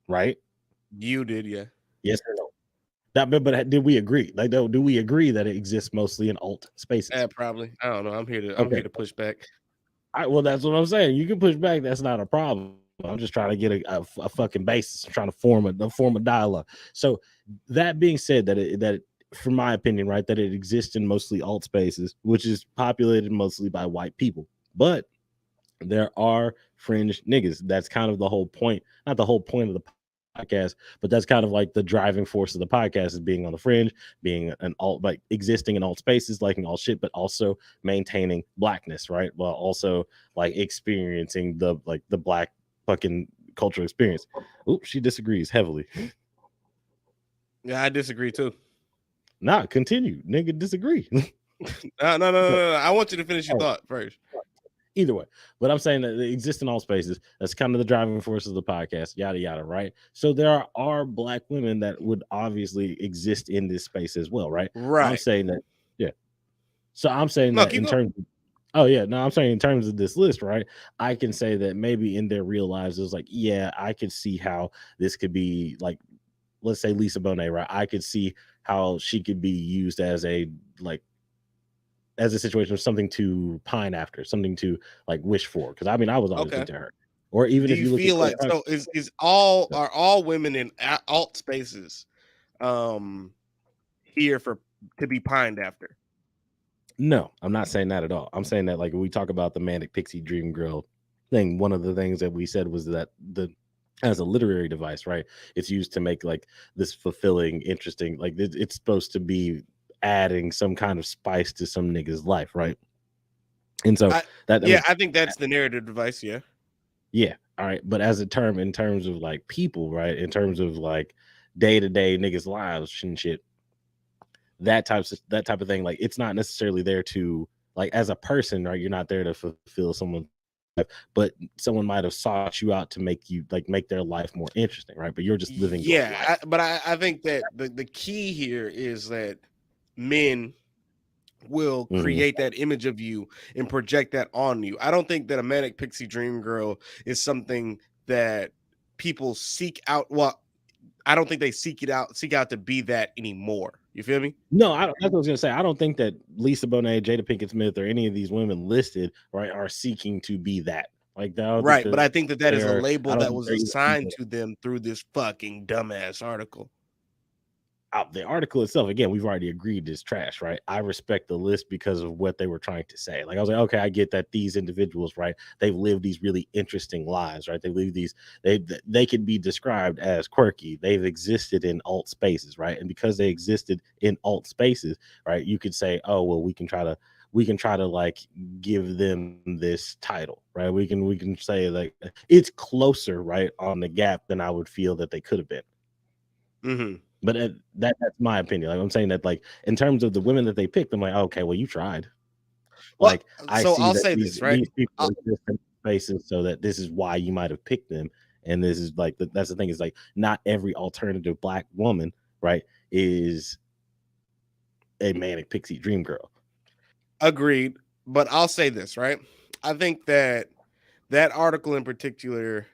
right? You did, yeah. Yes or no? But did we agree? Like, do we agree that it exists mostly in alt spaces? Probably. I don't know. I'm Okay. here to push back. Well, that's what I'm saying. You can push back. That's not a problem. I'm just trying to get a fucking basis. I'm trying to form a dialogue. So that being said, from my opinion, right, that it exists in mostly alt spaces, which is populated mostly by white people, but there are fringe niggas. That's kind of the whole point. Not the whole point of the podcast, but that's kind of like the driving force of the podcast is being on the fringe, being an alt, like existing in alt spaces, liking all shit, but also maintaining blackness, right? While also like experiencing the black fucking cultural experience. Oops, she disagrees heavily. Yeah, I disagree too. Nah, continue, nigga. Disagree. No. I want you to finish your thought first. Either way, but I'm saying that it exists in all spaces. That's kind of the driving force of the podcast, yada yada, right? So there are black women that would obviously exist in this space as well, right? Right. I'm saying that, yeah. So I'm saying No, that keep in going. terms of, oh yeah, no, I'm saying in terms of this list, right? I can say that maybe in their real lives, it was like, yeah, I could see how this could be like, let's say Lisa Bonet, right? I could see how she could be used as a like as a situation of something to pine after, something to like wish for. Because I mean, I was always Okay. into her. Or even Do if you you look at feel like so are all women in alt spaces here to be pined after? No, I'm not saying that at all. I'm saying that like when we talk about the Manic Pixie Dream Girl thing, one of the things that we said was that as a literary device, right? It's used to make like this fulfilling, interesting, like it's supposed to be adding some kind of spice to some nigga's life, right? And so I think that's the narrative device. Yeah. All right. But as a term, in terms of like people, right? In terms of like day to day niggas' lives and shit, that type of thing, like it's not necessarily there to like as a person, right? You're not there to fulfill someone's life, but someone might have sought you out to make their life more interesting, right? But you're just living your life. But I think that the key here is that men will create that image of you and project that on you. I don't think that a Manic Pixie Dream Girl is something that people seek out. Well, I don't think they seek out to be that anymore. You feel me? No, that's what I was gonna say. I don't think that Lisa Bonet, Jada Pinkett Smith, or any of these women listed, right, are seeking to be that. Like that, Right, but I think that is a label that was they're assigned to them through this fucking dumbass article. The article itself, again, we've already agreed is trash, right? I respect the list because of what they were trying to say. Like I was like, okay, I get that these individuals, right? They've lived these really interesting lives, right? They live these, they can be described as quirky. They've existed in alt spaces, right? And because they existed in alt spaces, right, you could say, oh, well, we can try to like give them this title, right? We can say like it's closer, right, on the gap than I would feel that they could have been. Mm-hmm. But that's my opinion. Like I'm saying that, like in terms of the women that they picked, I'm like, okay, well, you tried. Well, Like I so see I'll that say this, right? these people exist in spaces, so that this is why you might have picked them. And this is like that's the thing is like not every alternative black woman, right, is a Manic Pixie Dream Girl. Agreed. But I'll say this, right? I think that article in particular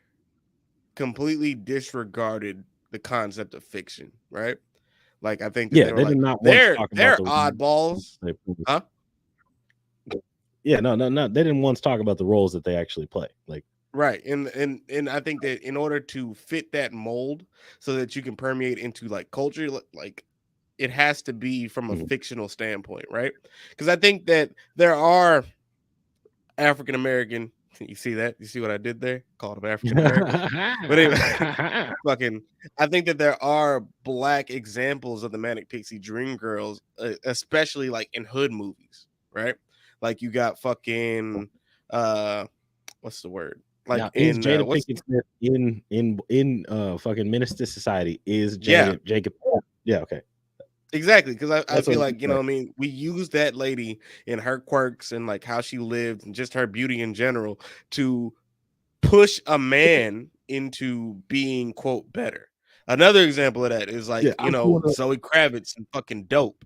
completely disregarded the concept of fiction, right? Like I think that Yeah, they were they did like not once they're talk about the oddballs, huh? Yeah, no, they didn't once talk about the roles that they actually play. Like Right. And I think that in order to fit that mold so that you can permeate into like culture, like it has to be from a fictional standpoint, right? Because I think that there are African American. You see that? You see what I did there? Called them African American. But anyway, I think that there are black examples of the Manic Pixie Dream Girls, especially like in hood movies, right? Like you got fucking what's the word? Like now is Jada what's Pinkett Smith in fucking Menace to Society? Is yeah, Jacob? Yeah, okay. exactly. Because I That's what feel I'm like, saying. I mean, we use that lady and her quirks and like how she lived and just her beauty in general to push a man into being quote better. Another example of that is Yeah, like, I'm pulling up. Zoe Kravitz and fucking Dope.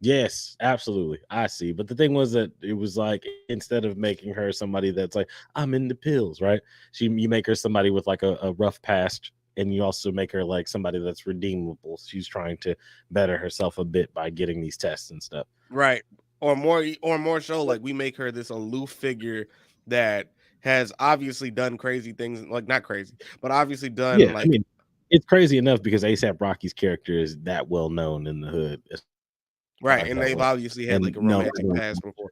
Yes, absolutely. I see. But the thing was that it was like instead of making her somebody that's like, I'm into pills, right? You make her somebody with like a rough past, and you also make her like somebody that's redeemable. She's trying to better herself a bit by getting these tests and stuff. Right. Or more so, like we make her this aloof figure that has obviously done crazy things, like not crazy, but obviously done Yeah, I like mean, it's crazy enough because ASAP Rocky's character is that well known in the hood as far as right, that and they've went. obviously had And like a no, romantic past before.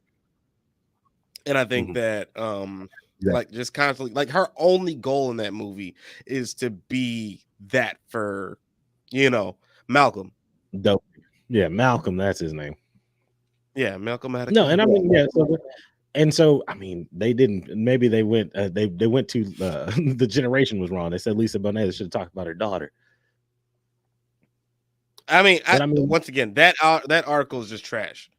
And I think that exactly. like just constantly like her only goal in that movie is to be that for, you know, Malcolm. Dope. Yeah, Malcolm, that's his name. Yeah, Malcolm had a No, and I cousin. mean, yeah, so I mean, they didn't. Maybe they went. They went to the generation was wrong. They said Lisa Bonet should have talked about her daughter. I mean, But I mean, once again, that article is just trash.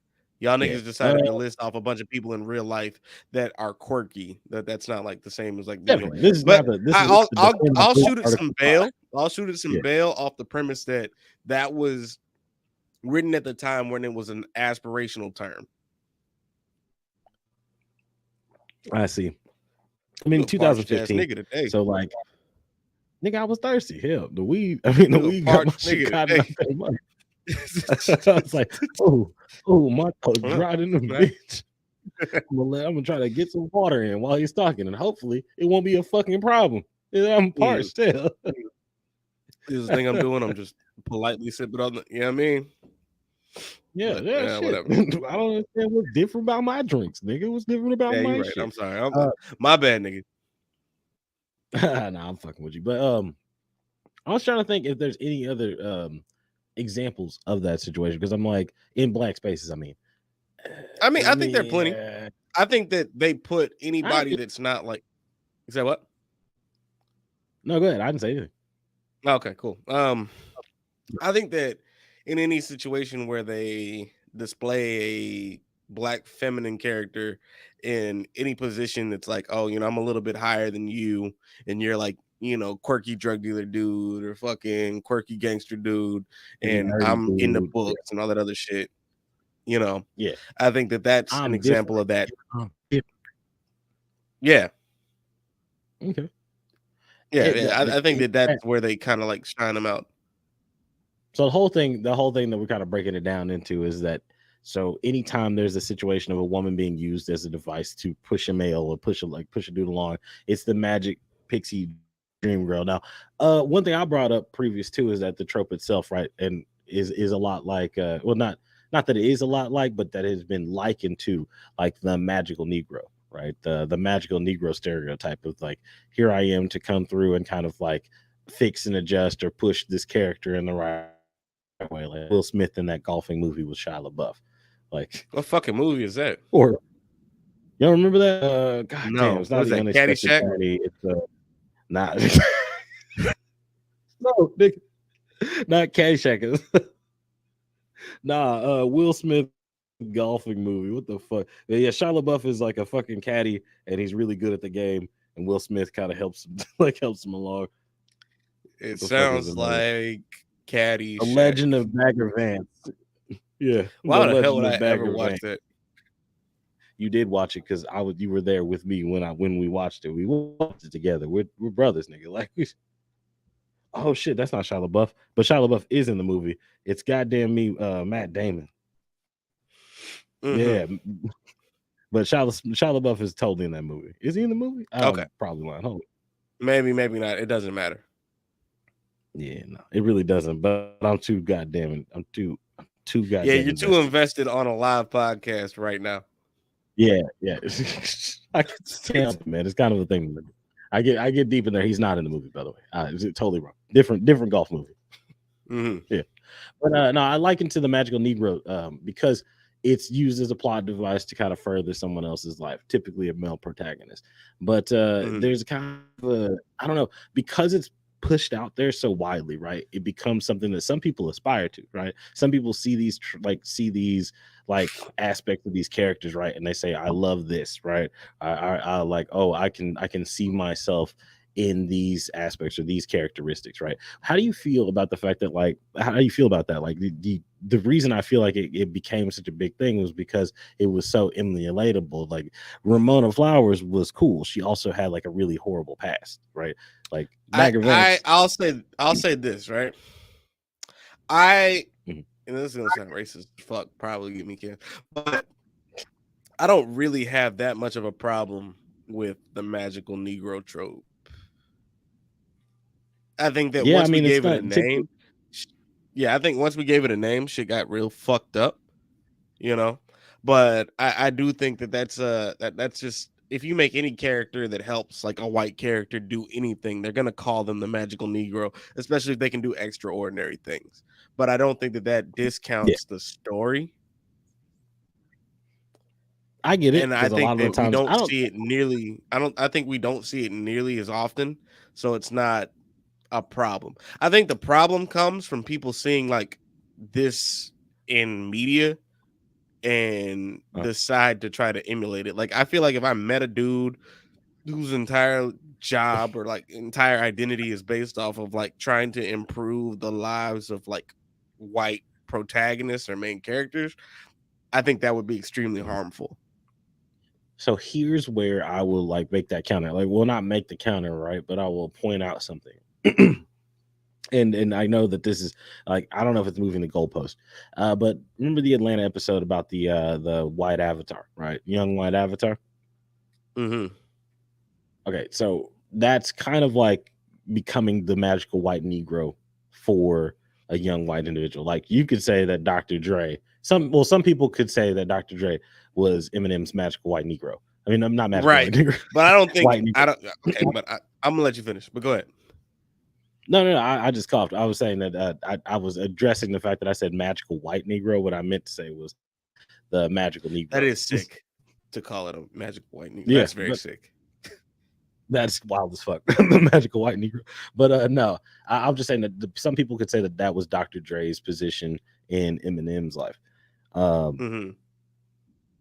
Y'all yeah, niggas decided to list off a bunch of people in real life that are quirky. That's not like the same as like New York. definitely. This is But not the. This is I'll the I'll defend the I'll book shoot it some article. bail. I'll shoot it some Yeah, bail off the premise that that was written at the time when it was an aspirational term. I see. I You mean, a parched ass 2015. nigga today. So like, nigga, I was thirsty. Hell, the weed. I mean, the You a weed got my parched shit nigga caught in today. my money. I was like, my throat dried in the bitch. I'm gonna try to get some water in while he's talking, and hopefully it won't be a fucking problem. Yeah, I'm parched still. This is the thing I'm doing. I'm just politely sipping on the. You know what I mean? Yeah, But yeah, yeah, shit. whatever. I don't understand what's different about my drinks, nigga. What's different about Yeah, you're my right. shit? I'm sorry. My bad, nigga. Nah, I'm fucking with you. But I was trying to think if there's any other examples of that situation because I'm like in black spaces. I mean, I think there are plenty. Yeah, I think that they put I anybody that's not like. Is that what? no, go ahead. I didn't say anything. Okay, cool. I think that in any situation where they display a black feminine character in any position that's like, oh, I'm a little bit higher than you, and you're like, quirky drug dealer dude or fucking quirky gangster dude, and Nerdy I'm in the dude. books and all that other shit. You know, Yeah, I think that that's an I'm example different. of that. I'm different. Yeah, Okay. yeah. I think that that's where they kind of like shine them out. So the whole thing that we're kind of breaking it down into is that so anytime there's a situation of a woman being used as a device to push a male or push a dude along, it's the Magic Pixie Dream Girl. Now, one thing I brought up previous too is that the trope itself, right, and is a lot like well, not that it is a lot like, but that it has been likened to like the magical Negro, right? The magical Negro stereotype of like, here I am to come through and kind of like fix and adjust or push this character in the right way, like Will Smith in that golfing movie with Shia LaBeouf. Like, What fucking movie is that? or you don't remember that? God damn, No, it's what not is the that? unexpected Caddyshack? party. It's not no, nigga, not Caddyshack. Nah, Will Smith golfing movie. What the fuck? Yeah, Shia LaBeouf is like a fucking caddy, and he's really good at the game. And Will Smith kind of helps him, helps him along. It What the fuck is the sounds name? like The Caddyshack. Legend of Bagger Vance. Yeah, Why the the hell would Legend I of ever Bagger watch Vance. that? You did watch it because you were there with me when we watched it. We watched it together. We're brothers, nigga. Like, oh shit, that's not Shia LaBeouf, but Shia LaBeouf is in the movie. It's goddamn me, Matt Damon. Mm-hmm. Yeah, but Shia LaBeouf is totally in that movie. Is he in the movie? Okay, Probably not. Hold on. maybe not. It doesn't matter. Yeah, no, it really doesn't. But I'm too goddamn. I'm too Yeah, goddamn you're too invested. invested on a live podcast right now. Yeah. I can tell, man. It's kind of a thing. I get deep in there. He's not in the movie, by the way. It's totally wrong. Different golf movie. Mm-hmm. Yeah, but no, I liken to the magical Negro because it's used as a plot device to kind of further someone else's life, typically a male protagonist. But there's kind of I don't know, because it's pushed out there so widely, right? It becomes something that some people aspire to, right? Some people see these like aspects of these characters, right? And they say, I love this, right? I like, oh, I can see myself in these aspects or these characteristics, right? How do you feel about the fact that, like, how do you feel about that? Like, the reason I feel like it became such a big thing was because it was so emulatable. Like, Ramona Flowers was cool. She also had like a really horrible past, right? Like, Bagger Vance. I'll say this, right? I Mhm. and this is gonna sound racist as fuck, probably get me killed, but I don't really have that much of a problem with the magical Negro trope. I think that Yeah, I once we mean, it's gave it a not name, yeah, I think once we gave it a name, shit got real fucked up, you know. But I do think that that's just if you make any character that helps like a white character do anything, they're gonna call them the magical Negro, especially if they can do extraordinary things. But I don't think that that yeah, discounts the story, I get it and I because a think lot of the that we times don't I don't. see it nearly. I don't. I think we don't see it nearly as often, so it's not a problem. I think the problem comes from people seeing like this in media and uh, decide to try to emulate it. Like I feel like if I met a dude whose entire job or like entire identity is based off of like trying to improve the lives of like white protagonists or main characters, I think that would be extremely harmful. So here's where I will like make that counter. Like, well, not make the counter, right? But I will point out something. And I know that this is like, I don't know if it's moving the goalpost, but remember the Atlanta episode about the white avatar, right? Young white avatar. Hmm. Okay, so that's kind of like becoming the magical white Negro for a young white individual. Like, you could say that Dr. Dre, some people could say that Dr. Dre was Eminem's magical white Negro. I mean, I'm not magical Right. white Negro, But I don't think white Negro. I don't okay, but I'm gonna let you finish. But go ahead. No, I just coughed. I was saying that I was addressing the fact that I said magical white Negro. What I meant to say was the magical That Negro. is sick to call it a magical white Negro. Yeah, That's very sick. that's wild as fuck. The magical white Negro. But no, I'm just saying that some people could say that that was Dr. Dre's position in Eminem's life. Um, Hmm.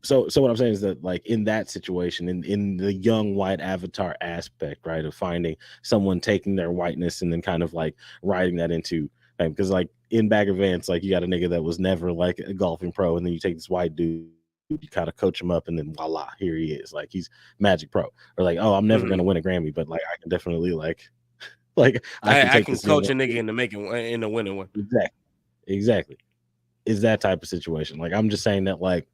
so what I'm saying is that, like, in that situation, in the young white avatar aspect, right, of finding someone taking their whiteness and then kind of like writing that into, because like in Bagger Vance, like, you got a nigga that was never like a golfing pro, and then you take this white dude, you kind of coach him up, and then voila, here he is, like, he's magic pro. Or like, oh, I'm never Hmm. gonna win a Grammy, but like, I can definitely like I can I take can this young coach a white nigga dude. into making into winning one. Exactly is that type of situation. Like, I'm just saying that, like,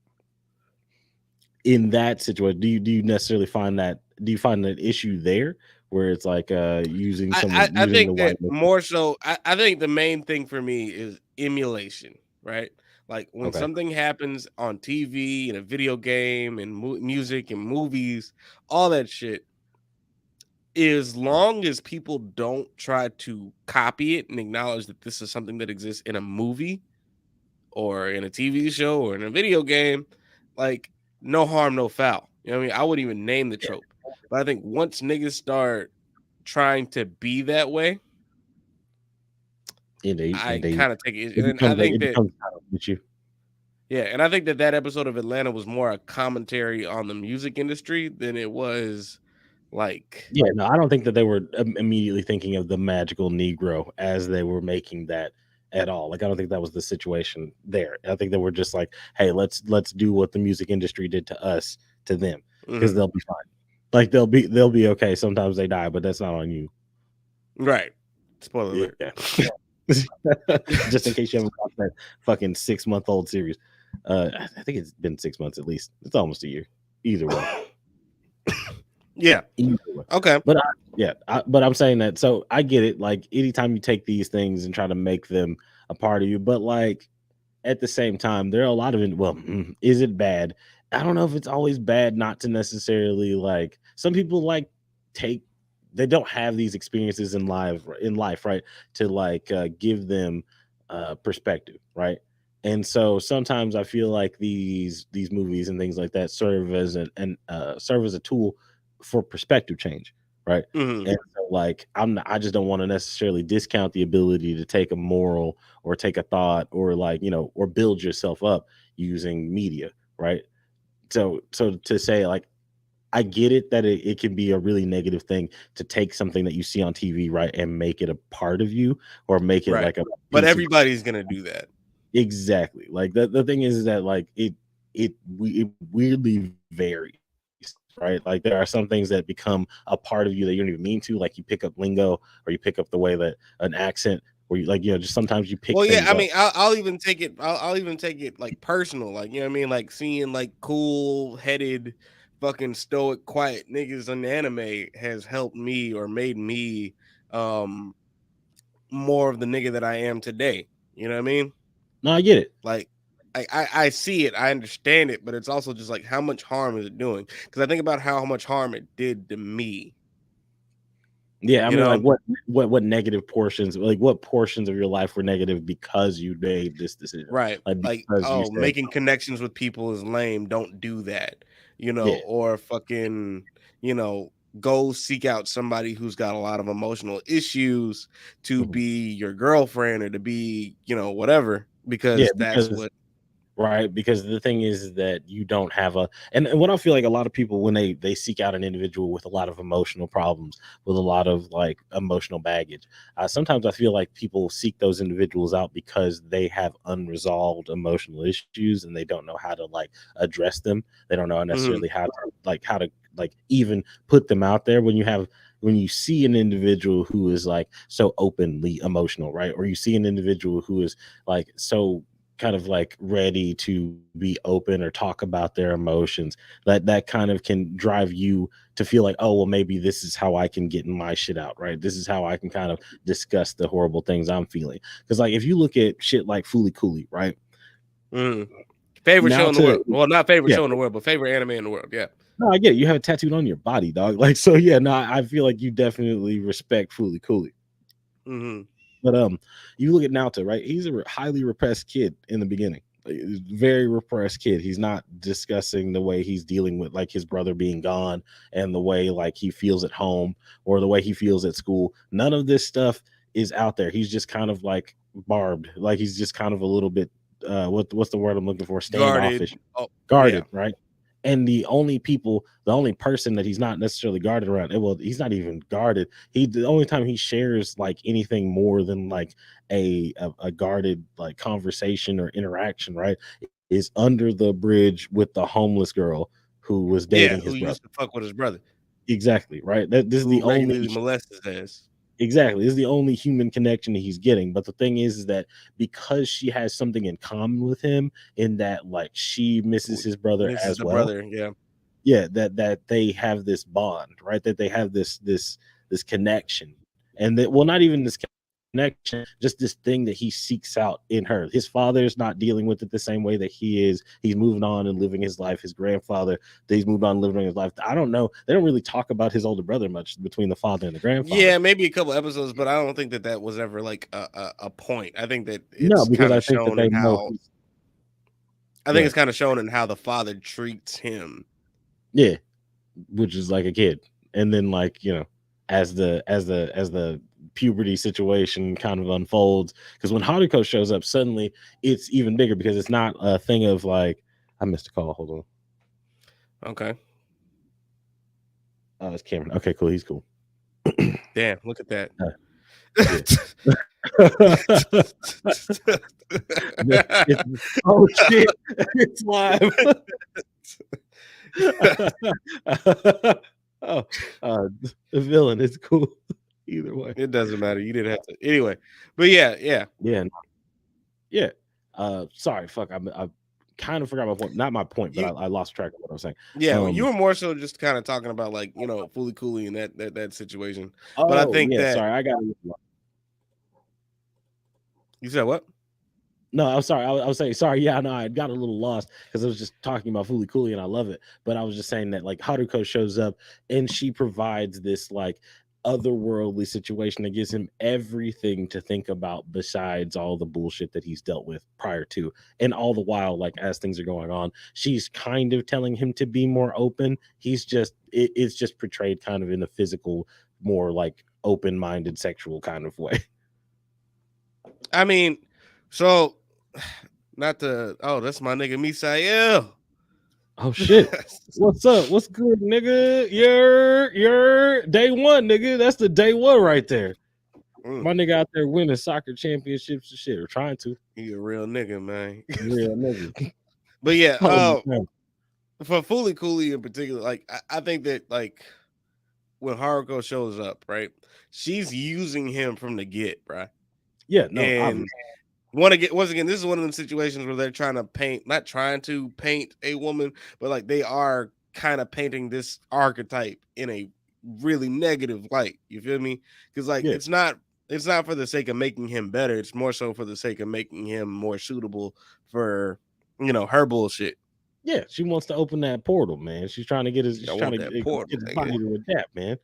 in that situation, do you necessarily find that, do you find that issue there where it's like using someone I using the think that whiteness? more so. I think the main thing for me is emulation, right? Like when Okay. something happens on TV and a video game and music and movies, all that shit. As long as people don't try to copy it and acknowledge that this is something that exists in a movie or in a TV show or in a video game, like no harm, no foul. You know what I mean? I wouldn't even name the Yeah, trope. But I think once niggas start trying to be that way, I indeed. kind of take it. It And I becomes like think it that, becomes kind of with you. yeah, and I think that that episode of Atlanta was more a commentary on the music industry than it was like, Yeah, no, I don't think that they were immediately thinking of the magical Negro as they were making that at all. Like, I don't think that was the situation there. I think they were just like, hey, let's do what the music industry did to us to them, because mhm, they'll be fine. Like, they'll be okay. Sometimes they die, but that's not on you. right. Spoiler alert. Yeah. Just in case you haven't watched that fucking 6-month-old series. I think it's been 6 months at least. It's almost a year. Either way. Yeah. Either way. Okay. But but I'm saying that, so I get it. Like, anytime you take these things and try to make them a part of you, but like at the same time, there are a lot of it. Well, is it bad? I don't know if it's always bad not to necessarily, like, some people like take, they don't have these experiences in life, right? To like give them perspective, right? And so sometimes I feel like these movies and things like that serve as serve as a tool for perspective change, right? Mhm. And so, like, I just don't want to necessarily discount the ability to take a moral or take a thought, or like, or build yourself up using media, right? So to say, like, I get it that it can be a really negative thing to take something that you see on TV, right, and make it a part of you or make it Right. like a But piece of everybody's gonna do that. exactly. Like the thing is that like it weirdly varies, right? Like there are some things that become a part of you that you don't even mean to, like you pick up lingo or you pick up the way that an accent or you like just sometimes you pick Well, yeah, things I up. mean, I'll even take it. I'll even take it like personal, like you know what I mean, like seeing like cool headed, fucking stoic, quiet niggas on the anime has helped me or made me um more of the nigga that I am today. You know what I mean? No, I get it. Like, I see it, I understand it, but it's also just like how much harm is it doing? Because I think about how much harm it did to me. Yeah, I You mean, like know? what negative portions, like what portions of your life were negative because you made this decision, Right. like Like, because you oh, said, making connections with people is lame. Don't do that. You know, yeah, or fucking, you know, go seek out somebody who's got a lot of emotional issues to mhm. be your girlfriend or to be, you know, whatever, Yeah, because that's because what right, because the thing is that you don't have a and what I feel like a lot of people when they seek out an individual with a lot of emotional problems, with a lot of like emotional baggage, sometimes I feel like people seek those individuals out because they have unresolved emotional issues and they don't know how to like address them. They don't know necessarily Mhm. how to like even put them out there when you see an individual who is like so openly emotional, right? Or you see an individual who is like so kind of like ready to be open or talk about their emotions, that kind of can drive you to feel like, oh well, maybe this is how I can get my shit out, right? This is how I can kind of discuss the horrible things I'm feeling. Because like if you look at shit like Fooly Cooley, right? Mhm. Favorite show Now in the to world. Well, not favorite yeah, show in the world, but favorite anime in the world. Yeah. no, I get it. You have it tattooed on your body, dog. Like so, yeah. No, I feel like you definitely respect Fooly Cooley. Mhm. But you look at Naoto, right? He's a highly repressed kid in the beginning. Like, he's a very repressed kid. He's not discussing the way he's dealing with like his brother being gone and the way like he feels at home or the way he feels at school. None of this stuff is out there. He's just kind of like barbed. Like he's just kind of a little bit what's the word I'm looking for? Guarded. Standoffish, Oh, yeah. guarded, right? And the only person that he's not necessarily guarded around, well, he's not even guarded. The only time he shares like anything more than like a guarded like conversation or interaction, right, is under the bridge with the homeless girl who was Yeah, dating who his brother. used to fuck with his brother, Exactly, right. That this is who the only regularly molests his ass. exactly. This is the only human connection that he's getting. But the thing is that because she has something in common with him in that like she misses his brother This is as the well, brother, yeah. yeah, that they have this bond, right, that they have this connection, and that, well, not even this connection, just this thing that he seeks out in her. His father's not dealing with it the same way that he is. He's moving on and living his life. His grandfather, he's moved on and living his life. I don't know, they don't really talk about his older brother much between the father and the grandfather. Yeah, maybe a couple episodes, but I don't think that that was ever like a point. I think that No, it's because kind I of think that shown they in know how he's I go think it's ahead. kind of shown in how the father treats him. Yeah, which is like a kid. And then like, as the puberty situation kind of unfolds, because when Haruko shows up, suddenly it's even bigger because it's not a thing of like, I missed a call. Hold on. Okay. Oh, it's Cameron. Okay, cool. He's cool. Damn, look at that. Uh, yeah. It's, oh shit. It's live. Oh, the villain is cool either way. It doesn't matter. You didn't have to. Anyway, but yeah, yeah. Yeah, yeah. Sorry, fuck. I kind of forgot my point. Not my point, but You I lost track of what I was saying. yeah, well, you Um. were more so just kind of talking about like, you know, Fooly Cooley and that situation. But I Oh think yeah. that Sorry, I got. you said what? No, I'm sorry. I was saying sorry. Yeah, no, I got a little lost because I was just talking about Fooly Cooley and I love it. But I was just saying that like Haruko shows up and she provides this like otherworldly situation that gives him everything to think about besides all the bullshit that he's dealt with prior to. And all the while, like as things are going on, she's kind of telling him to be more open. It's just portrayed kind of in a physical, more like open-minded sexual kind of way. I mean, so not to oh, that's my nigga Misael. Oh shit. What's up? What's good, nigga? You're day one, nigga. That's the day one right there. My nigga out there winning soccer championships and shit, or trying to. He a real nigga, man. Real nigga. But yeah, Oh, for Foolie Cooley in particular, like I think that like when Haruko shows up, right, she's using him from the get, right? yeah, no, And once again, this is one of them situations where they're trying to paint, not trying to paint a woman, but like they are kind of painting this archetype in a really negative light. You feel me? Because like yeah. it's not for the sake of making him better. It's more so for the sake of making him more suitable for her bullshit. Yeah, she wants to open that portal, man. She's trying to get his, I she's trying want to that portal, get his nigga. body to adapt, man.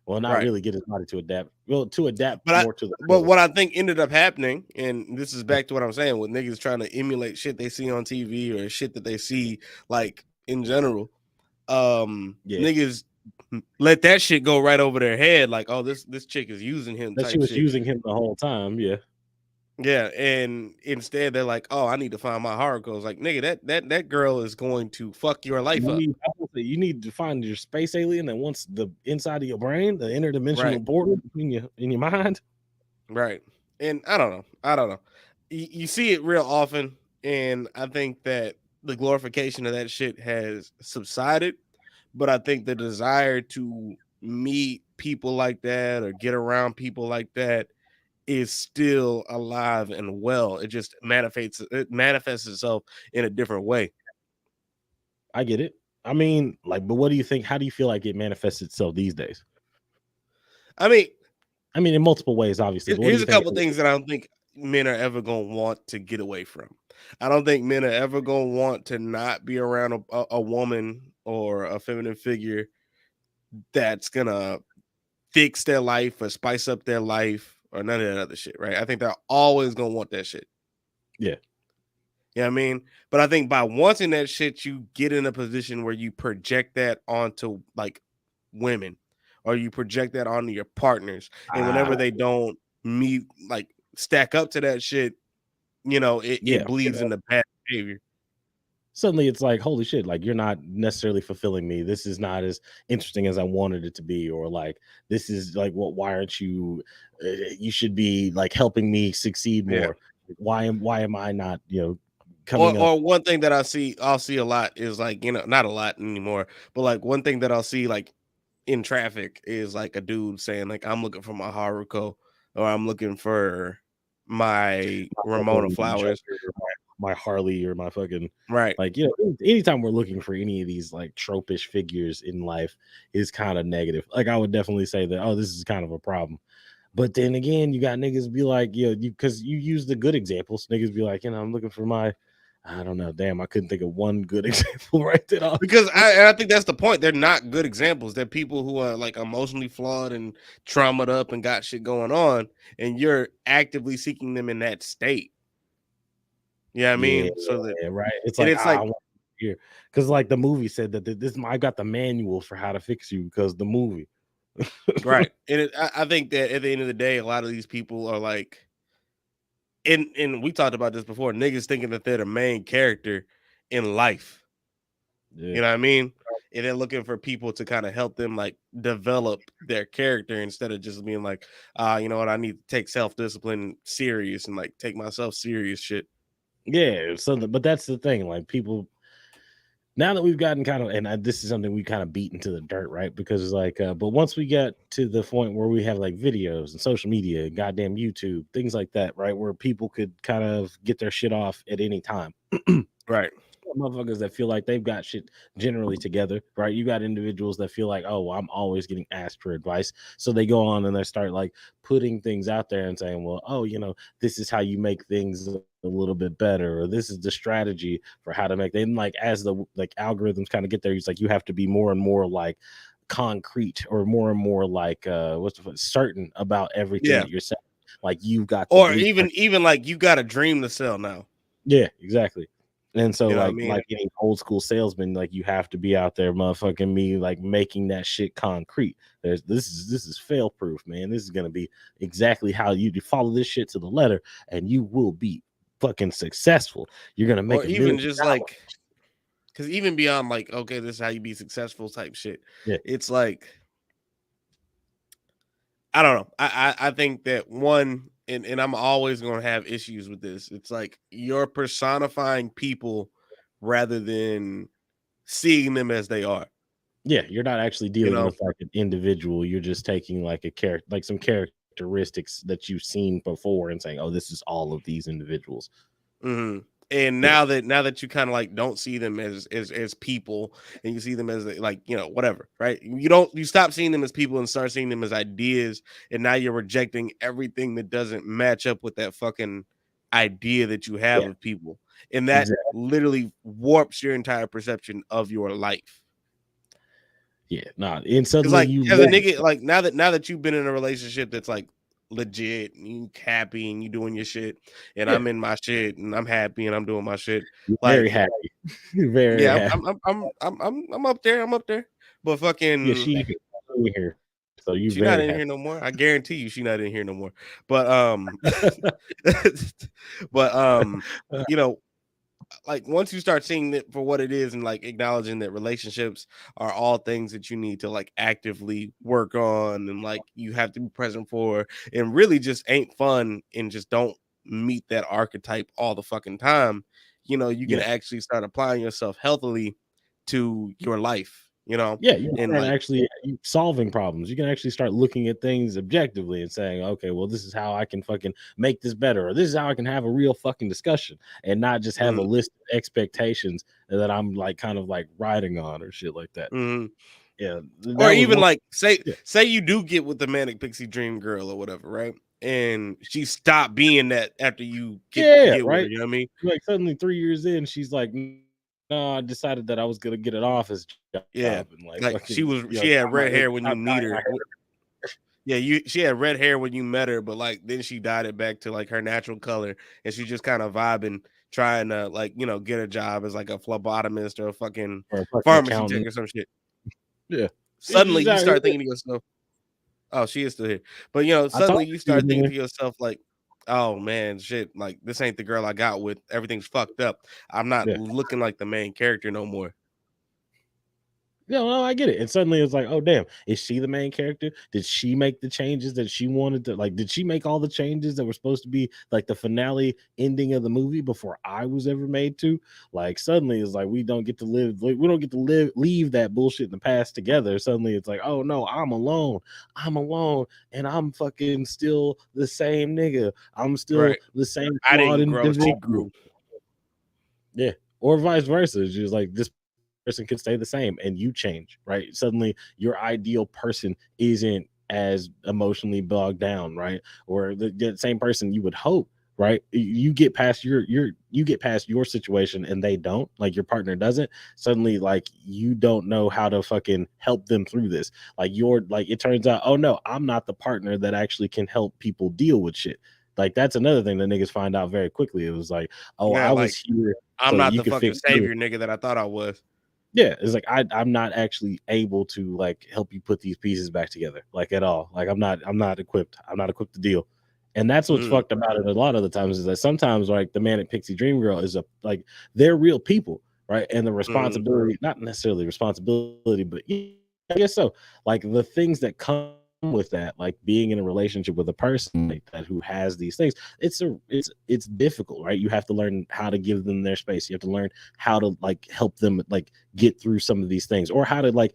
Well, not Right. really get his body to adapt. Well, to adapt But more to the but portal. what I think ended up happening, and this is back to what I'm saying, with niggas trying to emulate shit they see on TV or shit that they see like in general. Niggas let that shit go right over their head, like, oh, this chick is using him. That Type she was shit. using him the whole time, yeah. Yeah, and instead they're like, oh, I need to find my Haruko. It's like, nigga, that girl is going to fuck your life up. You need to find your space alien that wants the inside of your brain, the interdimensional portal between you in your mind. Right. And I don't know. You see it real often, and I think that the glorification of that shit has subsided. But I think the desire to meet people like that or get around people like that is still alive and well. It just manifests itself in a different way. I get it. I mean, like, but what do you think? How do you feel like it manifests itself these days? I mean, in multiple ways, obviously. here's a couple things that I don't think men are ever going to want to get away from. I don't think men are ever going to want to not be around a woman or a feminine figure that's going to fix their life or spice up their life or none of that other shit, right? I think they're always going to want that shit. Yeah. You know what I mean? But I think by wanting that shit, you get in a position where you project that onto like women or you project that onto your partners. And whenever they don't meet, like stack up to that shit, it bleeds into bad behavior. Suddenly it's like, holy shit, like you're not necessarily fulfilling me. This is not as interesting as I wanted it to be. Or like, this is like, why aren't you, you should be like helping me succeed more. Yeah. Why am I not, coming or one thing that I'll see a lot is like, not a lot anymore, but like one thing that I'll see like in traffic is like a dude saying like, I'm looking for my Haruko or I'm looking for my Ramona Flowers, my Harley or my fucking right. Like, anytime we're looking for any of these like tropish figures in life is kind of negative. Like I would definitely say that, oh, this is kind of a problem. But then again, you got niggas be like, because you use the good examples. Niggas be like, I'm looking for my, I don't know. Damn, I couldn't think of one good example right there. Because I think that's the point. They're not good examples. They're people who are like emotionally flawed and traumatized up and got shit going on, and you're actively seeking them in that state. Yeah, I mean, so that right. It's like it's like here because like the movie said that this I got the manual for how to fix you because the movie. Right, and I think that at the end of the day, a lot of these people are like. And we talked about this before, niggas thinking that they're the main character in life. Yeah. You know what I mean? And they're looking for people to kind of help them like develop their character instead of just being like, you know what, I need to take self-discipline serious and like take myself serious shit. Yeah, but that's the thing. Like people, now that we've gotten kind of, and this is something we kind of beat into the dirt, right? Because it's like, but once we get to the point where we have like videos and social media, and goddamn YouTube, things like that, right? Where people could kind of get their shit off at any time. Right. Motherfuckers that feel like they've got shit generally together, right? You got individuals that feel like, oh, well, I'm always getting asked for advice. So they go on and they start like putting things out there and saying, well, oh, this is how you make things a little bit better, or this is the strategy for how to make them, like as the like algorithms kind of get there, it's like you have to be more and more like concrete or more and more like certain about everything that you're saying. Like you've got or even like you got a dream to sell now. Yeah, exactly. And so like any old school salesman, like you have to be out there motherfucking me like making that shit concrete. This is fail proof, man. This is gonna be exactly how you follow this shit to the letter, and you will be fucking successful. You're gonna make or even just like because even beyond like, okay, this is how you be successful type shit. Yeah. It's like, I don't know. I think that one, and I'm always gonna have issues with this. It's like you're personifying people rather than seeing them as they are. Yeah, you're not actually You dealing know. with like an individual. You're just taking like a character, like some characteristics that you've seen before, and saying, "Oh, this is all of these individuals." Hmm. And Yeah, now that you kind of like don't see them as people, and you see them as like, whatever, right? You stop seeing them as people and start seeing them as ideas, and now you're rejecting everything that doesn't match up with that fucking idea that you have yeah, of people, and that exactly. literally warps your entire perception of your life. Yeah, nah, and Because suddenly like you as a look, nigga, like now that you've been in a relationship that's like legit and you happy and you doing your shit, and yeah, I'm in my shit and I'm happy and I'm doing my shit. you're very Like, happy, very yeah, happy. I'm up there. I'm up there. But Yeah, fucking, she over here, so you she not very in happy. here no more. I guarantee you, she not in here no more. But but Uh, you know, like once you start seeing it for what it is and like acknowledging that relationships are all things that you need to like actively work on and like you have to be present for, and really just ain't fun and just don't meet that archetype all the fucking time, you can yeah, actually start applying yourself healthily to your life, yeah, you and start like, actually solving problems. You can actually start looking at things objectively and saying, okay, well, this is how I can fucking make this better, or this is how I can have a real fucking discussion, and not just have a mhm, list of expectations that I'm like kind of like riding on or shit like that. mhm. Yeah, Or that was even one. like say Yeah, say you do get with the Manic Pixie Dream Girl or whatever, right? And she stopped being that after you get yeah, get with her, right. you know what I mean? Like suddenly 3 years in, she's like, no, I decided that I was gonna get an office Yeah. job and like Like fucking, she had red hair when you stop meet dyeing her. my hair. Yeah, she had red hair when you met her, but like then she dyed it back to like her natural color, and she just kind of vibing, trying to like get a job as like a phlebotomist or a fucking Or a fucking pharmacy tech accountant. or some shit. Yeah, it's Suddenly just you out here. start thinking to yourself, "Oh, she is still here," but I told suddenly you her she was start in thinking here. to yourself like, "Oh man, shit, like this ain't the girl I got with. Everything's fucked up. I'm not Yeah. looking like the main character no more." Yeah, well, I get it. And suddenly it's like, oh damn, is she the main character? Did she make the changes that she wanted to? Like, did she make all the changes that were supposed to be like the finale ending of the movie before I was ever made to? Like, suddenly it's like we don't get to live, like, we don't get to leave that bullshit in the past together. Suddenly it's like, oh no, I'm alone, and I'm fucking still the same nigga. I'm still Right. the same I flawed didn't grow. She individual. grew. Yeah. Or vice versa. It's just like this person could stay the same and you change, right? Suddenly your ideal person isn't as emotionally bogged down, right? Or the same person you would hope, right? You get past you get past your situation and they don't, like your partner doesn't. Suddenly, like you don't know how to fucking help them through this. Like you're like it turns out, oh no, I'm not the partner that actually can help people deal with shit. Like that's another thing that niggas find out very quickly. It was like, oh, Yeah, I like was here I'm so that not you the could fucking fix me. savior nigga that I thought I was. Yeah, it's like I'm not actually able to like help you put these pieces back together, like at all. Like I'm not equipped. I'm not equipped to deal. And that's what's Mm, fucked about it a lot of the times is that sometimes like the Manic Pixie Dream Girl is a like they're real people, right? And the mm, responsibility, not necessarily responsibility, but yeah, I guess so. Like the things that come with that, like being in a relationship with a person like that who has these things, it's difficult, right? You have to learn how to give them their space. You have to learn how to like help them like get through some of these things, or how to like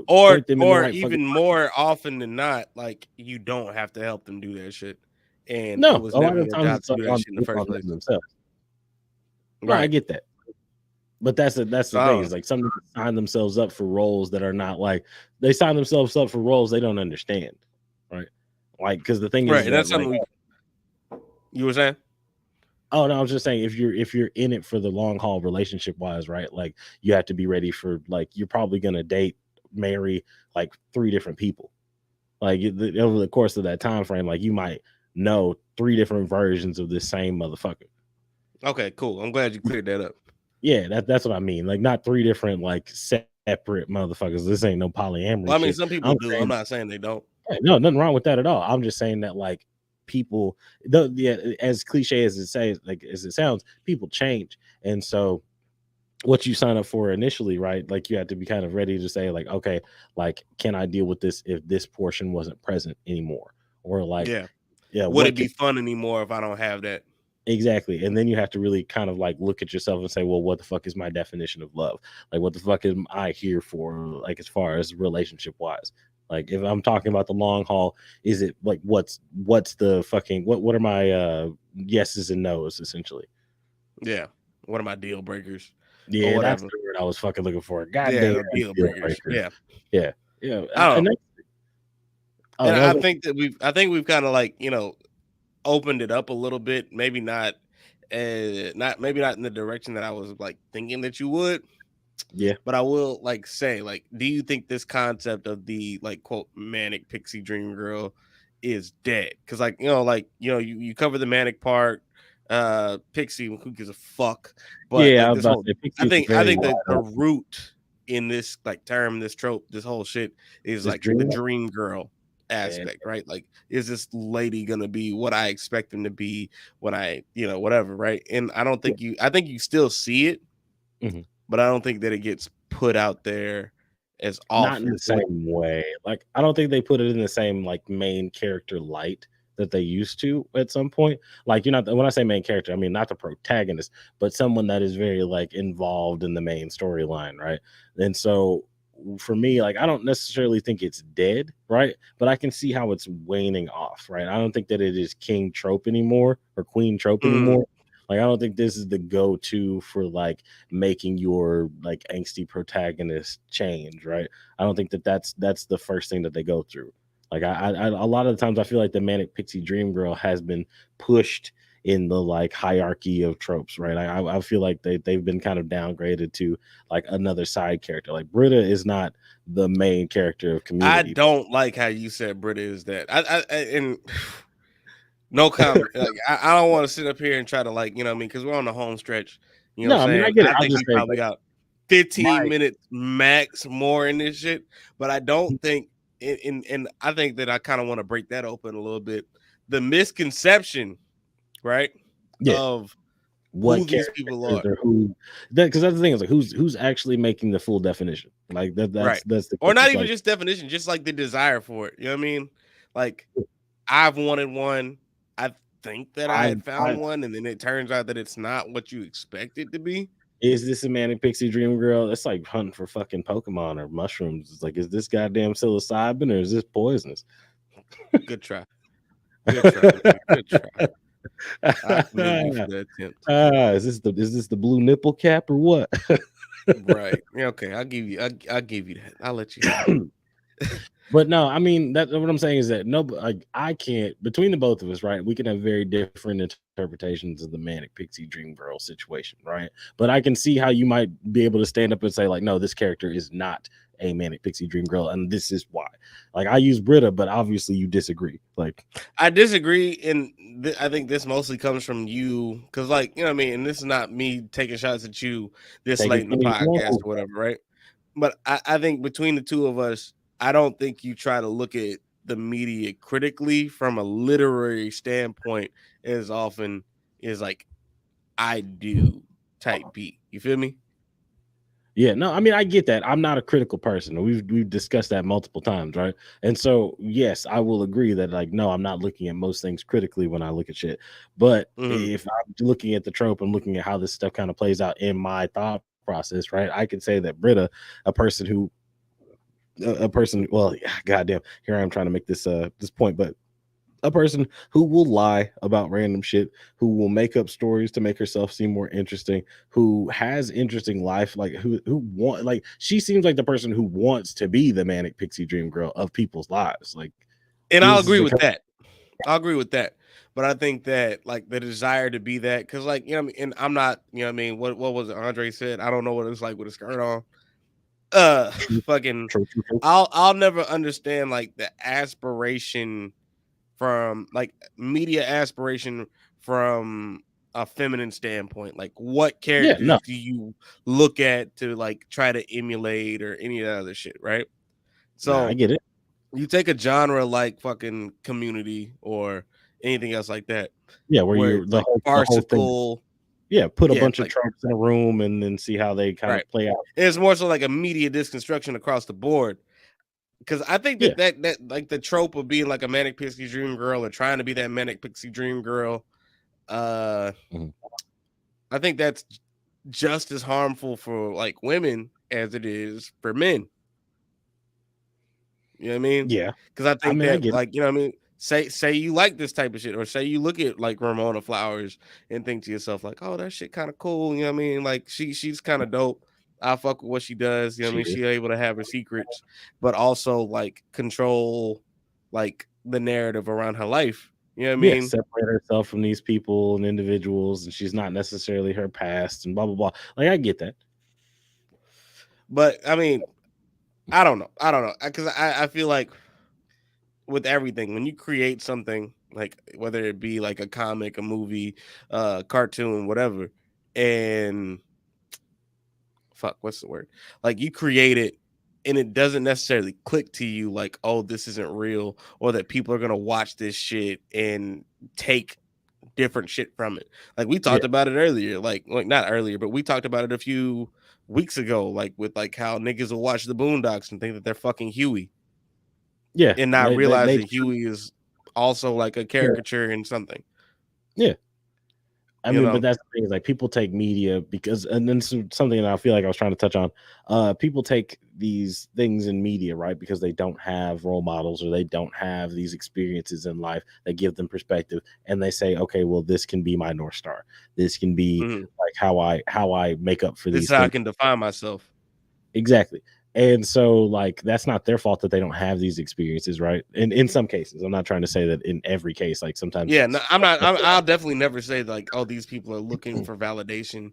or point them in the or right fucking. even more often than not, like you don't have to help them do their shit, and it No, was a lot never of your times job it's to like do that shit in the it's first on them place. themselves. No, I Right. get that, but that's So the I thing don't know. is like some people sign themselves up for roles that are not like they sign themselves up for roles they don't understand, right? Like because the thing Right, is and that that's like something you were saying. oh no, I was just saying if you're in it for the long haul relationship wise, right? Like you have to be ready for like you're probably gonna date, marry like 3 different people. Like over the course of that time frame, like you might know 3 different versions of this same motherfucker. Okay, cool. I'm glad you cleared that up. Yeah, that's what I mean. Like not 3 different like separate motherfuckers. This ain't no polyamory Well, I mean, shit. some people I'm do. I'm saying not saying they don't. yeah, no, nothing wrong with that at all. I'm just saying that like people, yeah, as cliche as it says, like as it sounds, people change, and so what you sign up for initially, right? Like you have to be kind of ready to say, like, okay, like, can I deal with this if this portion wasn't present anymore? Or like, Yeah. yeah, Would what it can be fun anymore if I don't have that? exactly? And then you have to really kind of like look at yourself and say, well, what the fuck is my definition of love? Like, what the fuck am I here for? Like, as far as relationship wise, like if I'm talking about the long haul, is it like what's the fucking what are my yeses and nos essentially? Yeah. What are my deal breakers or Yeah, that's whatever? the word I was fucking looking for. Yeah, Goddamn the deal deal breakers. breakers. Yeah. Yeah, yeah, I don't and know. that's, oh, And that I was think that we've kind of like, opened it up a little bit. Maybe not maybe not in the direction that I was like thinking that you would. yeah, But I will like say, like, do you think this concept of the like quote manic pixie dream girl is dead? Because like you cover the manic part, pixie who gives a fuck, but yeah. I like was this about whole to say I Pixie is think I very think wide that the open. root in this like term, this trope, this whole shit is This like the dream, dream girl and aspect, right? Like, is this lady gonna be what I expect them to be when I, whatever, right? And yeah, I think you still see it, mhm. but I don't think that it gets put out there as Not in the often. Like, same way. Like, I don't think they put it in the same like main character light that they used to at some point. Like, you're not when I say main character, I mean not the protagonist, but someone that is very like involved in the main storyline, right? And so for me, like I don't necessarily think it's dead, right? But I can see how it's waning off, right? I don't think that it is king trope anymore or queen trope mm, anymore. Like I don't think this is the go-to for like making your like angsty protagonist change, right? I don't think that that's the first thing that they go through. Like a lot of the times I feel like the Manic Pixie Dream Girl has been pushed in the like hierarchy of tropes, right? I feel like they've been kind of downgraded to like another side character. Like Britta is not the main character of I Community. don't like how you said Britta is that. And no comment. Like, I don't want to sit up here and try to like, what I mean, because we're on the home stretch. You know what No, I'm I mean I saying? get it. I I'm think just we saying probably like got 15 my minutes max more in this shit, but I don't think and I think that I kind of want to break that open a little bit. The misconception, right, yeah, of who what these people characters are. or who that because that's the thing is like who's actually making the full definition. Like Right. that's the Or case. not It's even like just definition, just like the desire for it. You know what I mean? Like, I've wanted one. I think that I had I found one, and then it turns out that it's not what you expect it to be. is this a Manic Pixie Dream Girl? It's like hunting for fucking Pokemon or mushrooms. It's like, is this goddamn psilocybin or is this poisonous? Good try. Good try. Man. Good try. I commend you for that attempt. Is this the blue nipple cap or what? Right. Yeah, okay. I'll give you that. I'll let you have it. But no, I mean that what I'm saying is that no, like I can't between the both of us, right? We can have very different interpretations of the Manic Pixie Dream Girl situation, right? But I can see how you might be able to stand up and say, like, no, this character is not a Manic Pixie Dream Girl, and this is why. Like I use Britta, but obviously you disagree. Like, I disagree, and I think this mostly comes from you, because, like, you know what I mean. And this is not me taking shots at you this take late it in the from me. podcast or whatever, right? But I think between the two of us, I don't think you try to look at the media critically from a literary standpoint as often as like I do type beat. You feel me? Yeah, no, I mean I get that. I'm not a critical person. We've discussed that multiple times, right? And so yes, I will agree that like no, I'm not looking at most things critically when I look at shit. But Hmm. if I'm looking at the trope and looking at how this stuff kind of plays out in my thought process, right? I can say that Britta, a person who a person, well, yeah, goddamn, here I am trying to make this point, but a person who will lie about random shit, who will make up stories to make herself seem more interesting, who has interesting life, like who want like she seems like the person who wants to be the Manic Pixie Dream Girl of people's lives. Like And I'll this is agree the with that. I'll agree with that. But I think that like the desire to be that, because like, what I mean, and I'm not, what I mean, what was it Andre said? I don't know what it's like with a skirt on. true, Fucking true. I'll never understand like the aspiration from like media aspiration from a feminine standpoint. Like, what Yeah, no, characters do you look at to like try to emulate or any of that other shit, right? nah, I So get it. you take a genre like fucking Community or anything else like that, Yeah, where where you're it's like the whole thing. farcical. Yeah, put a Yeah, bunch of like tropes in a room and then see how they kind right. of play out. It's more so like a media disconstruction across the board. Because I think Yeah. that like the trope of being like a manic pixie dream girl or trying to be that manic pixie dream girl, uh, Mhm. I think that's just as harmful for like women as it is for men. You know what I mean? Yeah. Because I I think mean, I that get it. like you know what I mean. Say you like this type of shit, or say you look at like Ramona Flowers and think to yourself like, oh, that shit kind of cool. You know what I mean? Like she's kind of dope. I fuck with what she does. You know what I She mean? is. She able to have her secrets, but also like control like the narrative around her life. You know what I Yeah, mean? separate herself from these people and individuals, and she's not necessarily her past and blah blah blah. Like I get that. But I mean, I don't know. I don't know because I feel like with everything when you create something like whether it be like a comic, a movie, cartoon, whatever, and fuck, what's the word? Like you create it and it doesn't necessarily click to you like, oh, this isn't real, or that people are gonna watch this shit and take different shit from it. Like we Yeah, talked about it earlier, like not earlier, but we talked about it a few weeks ago, like with like how niggas will watch the Boondocks and think that they're fucking Huey yeah. and not realize They that Huey is also like a yeah, caricature in something, yeah. I you mean, but know? that's the thing is like people take media because, and then something that I feel like I was trying to touch on. People take these things in media, right? Because they don't have role models or they don't have these experiences in life that give them perspective, and they say, okay, well, this can be my North Star. This can be Mhm. like how I make up for This is these how I things. can define myself. Exactly. And so like that's not their fault that they don't have these experiences, right? And in some cases, I'm not trying to say that in every case, like sometimes Yeah, no, it's I'm not. I'll definitely never say like, oh, these people are looking for validation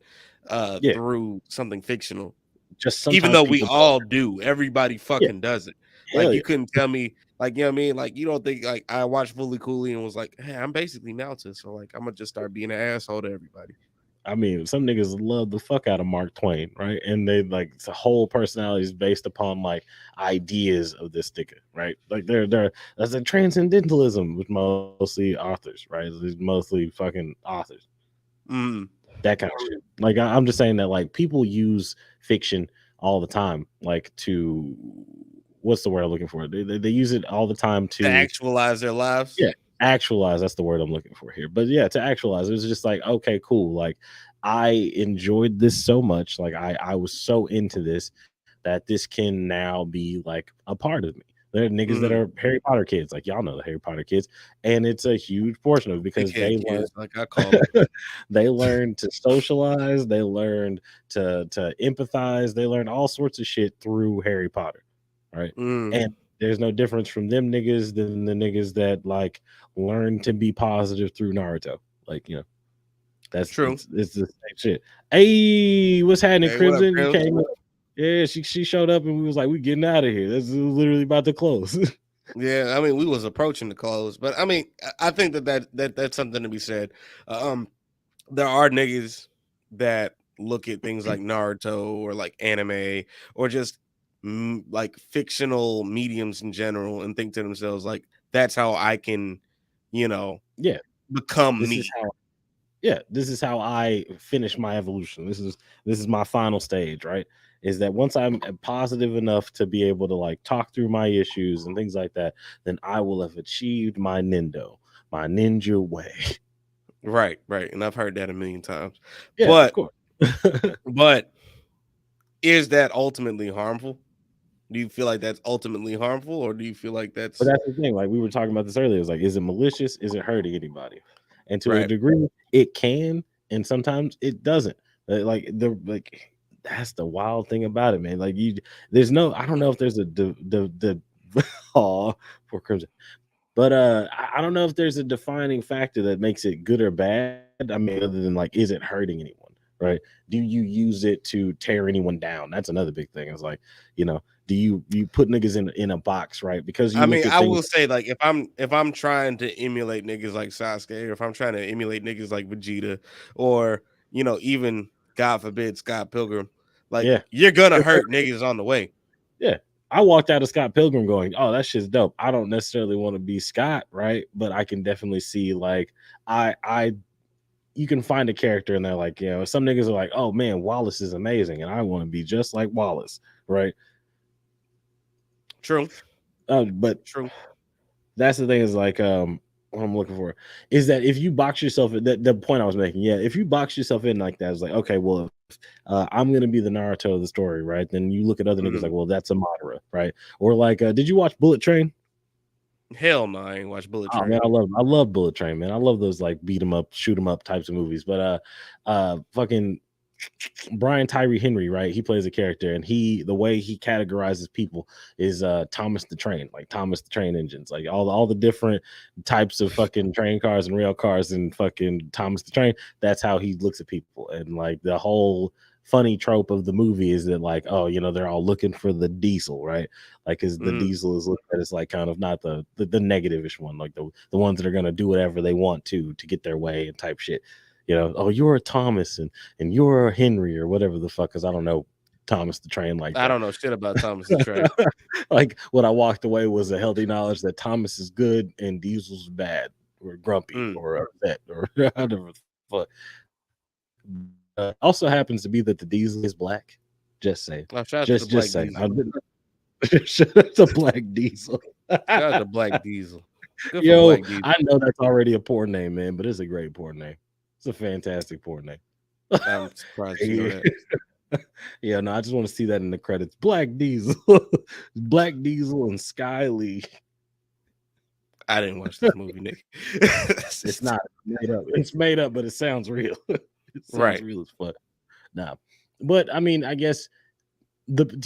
yeah, through something fictional. just Even sometimes though we people don't. all do, everybody Yeah, fucking does it. Like hell you yeah. couldn't tell me, like you know what I mean. Like you don't think like I watched Fully Cooley and was like, hey, I'm basically Melted, so like I'm gonna just start being an asshole to everybody. I mean, some niggas love the fuck out of Mark Twain, right? And they like the whole personality is based upon like ideas of this nigga, right? Like they're that's a transcendentalism with mostly authors, right? It's mostly fucking authors, Mm, that kind of shit. Like I'm just saying that like people use fiction all the time, like to what's the word I'm looking for? They use it all the time to to actualize their lives. yeah, actualize, that's the word I'm looking for here. But yeah, to actualize, it was just like, okay, cool. Like I enjoyed this so much. Like I was so into this that this can now be like a part of me. There are niggas that Mm, are Harry Potter kids, like y'all know the Harry Potter kids, and it's a huge portion of it big because head they learn kids, like I call them. they learn to socialize, they learned to empathize, they learn all sorts of shit through Harry Potter, right? Mm, And there's no difference from them niggas than the niggas that like learn to be positive through Naruto. Like, that's true. it's the same shit. Hey, what's happening, Hey, what up, Crimson? You Grim? came up. Yeah, she showed up and we was like, we getting out of here. This is literally about to close. Yeah, I mean, we was approaching the close, but I mean, I think that's something to be said. Um, there are niggas that look at things like Naruto or like anime or just like fictional mediums in general and think to themselves like, that's how I can, you know, Yeah, become this is me. how this is how I finish my evolution. This is my final stage, right? Is that once I'm positive enough to be able to like talk through my issues and things like that, then I will have achieved my nindo, my ninja way. Right, right. And I've heard that a million times. Yeah, of But course. But but is that ultimately harmful? Do you feel like that's ultimately harmful, or do you feel like that's that's the thing. Like we were talking about this earlier. It's like, is it malicious? Is it hurting anybody? And to a right? degree, it can, and sometimes it doesn't. Like that's the wild thing about it, man. Like there's no. I don't know if there's a the oh poor Crimson. But I don't know if there's a defining factor that makes it good or bad. I mean, other than like, is it hurting anyone? Right? Do you use it to tear anyone down? That's another big thing. It's like, do you put niggas in a box, right? Because you I look mean, at I things. will say, like, if I'm trying to emulate niggas like Sasuke, or if I'm trying to emulate niggas like Vegeta, or even God forbid Scott Pilgrim, like Yeah, you're gonna hurt niggas on the way. yeah. I walked out of Scott Pilgrim going, "Oh, that shit's dope." I don't necessarily want to be Scott, right? But I can definitely see like I you can find a character and they're like, some niggas are like, oh man, Wallace is amazing and I want to be just like Wallace, right? True. But True. that's the thing is like, what I'm looking for is that if you box yourself in, the point I was making, yeah, if you box yourself in like that, it's like, okay, well, if I'm gonna be the Naruto of the story, right? Then you look at other niggas like, well, that's a Madara, right? Or like, did you watch Bullet Train? Hell no, I ain't watched Bullet Oh man, Train. I love Bullet Train, man. I love those like beat 'em up, shoot 'em up types of movies. But fucking Brian Tyree Henry, right? He plays a character, and the way he categorizes people is Thomas the Train, like Thomas the Train Engines, like all the different types of fucking train cars and rail cars and fucking Thomas the Train. That's how he looks at people, and like the whole funny trope of the movie is that like, oh, they're all looking for the diesel, right? Like, because the diesel is looked at as like kind of not the negative-ish one, like the ones that are gonna do whatever they want to get their way and type shit. Oh, you're a Thomas and you're a Henry or whatever the fuck, because I don't know Thomas the Train like I that. don't know shit about Thomas the Train. Like what I walked away was a healthy knowledge that Thomas is good and Diesel's bad or grumpy or upset or whatever the fuck. Also happens to be that the Diesel is black. Just saying. Oh, shout out to the Black Just saying. Diesel. It's a Black Diesel. Shout out to Black Diesel. Good Yo, for Black Diesel. I know that's already a poor name, man, but it's a great poor name. It's a fantastic poor name. I'm surprised you know that. Yeah, no, I just want to see that in the credits. Black Diesel, Black Diesel, and Sky Lee. I didn't watch this movie, Nick. It's not made up. It's made up, but it sounds real. It sounds real as fuck. Nah, but I mean, I guess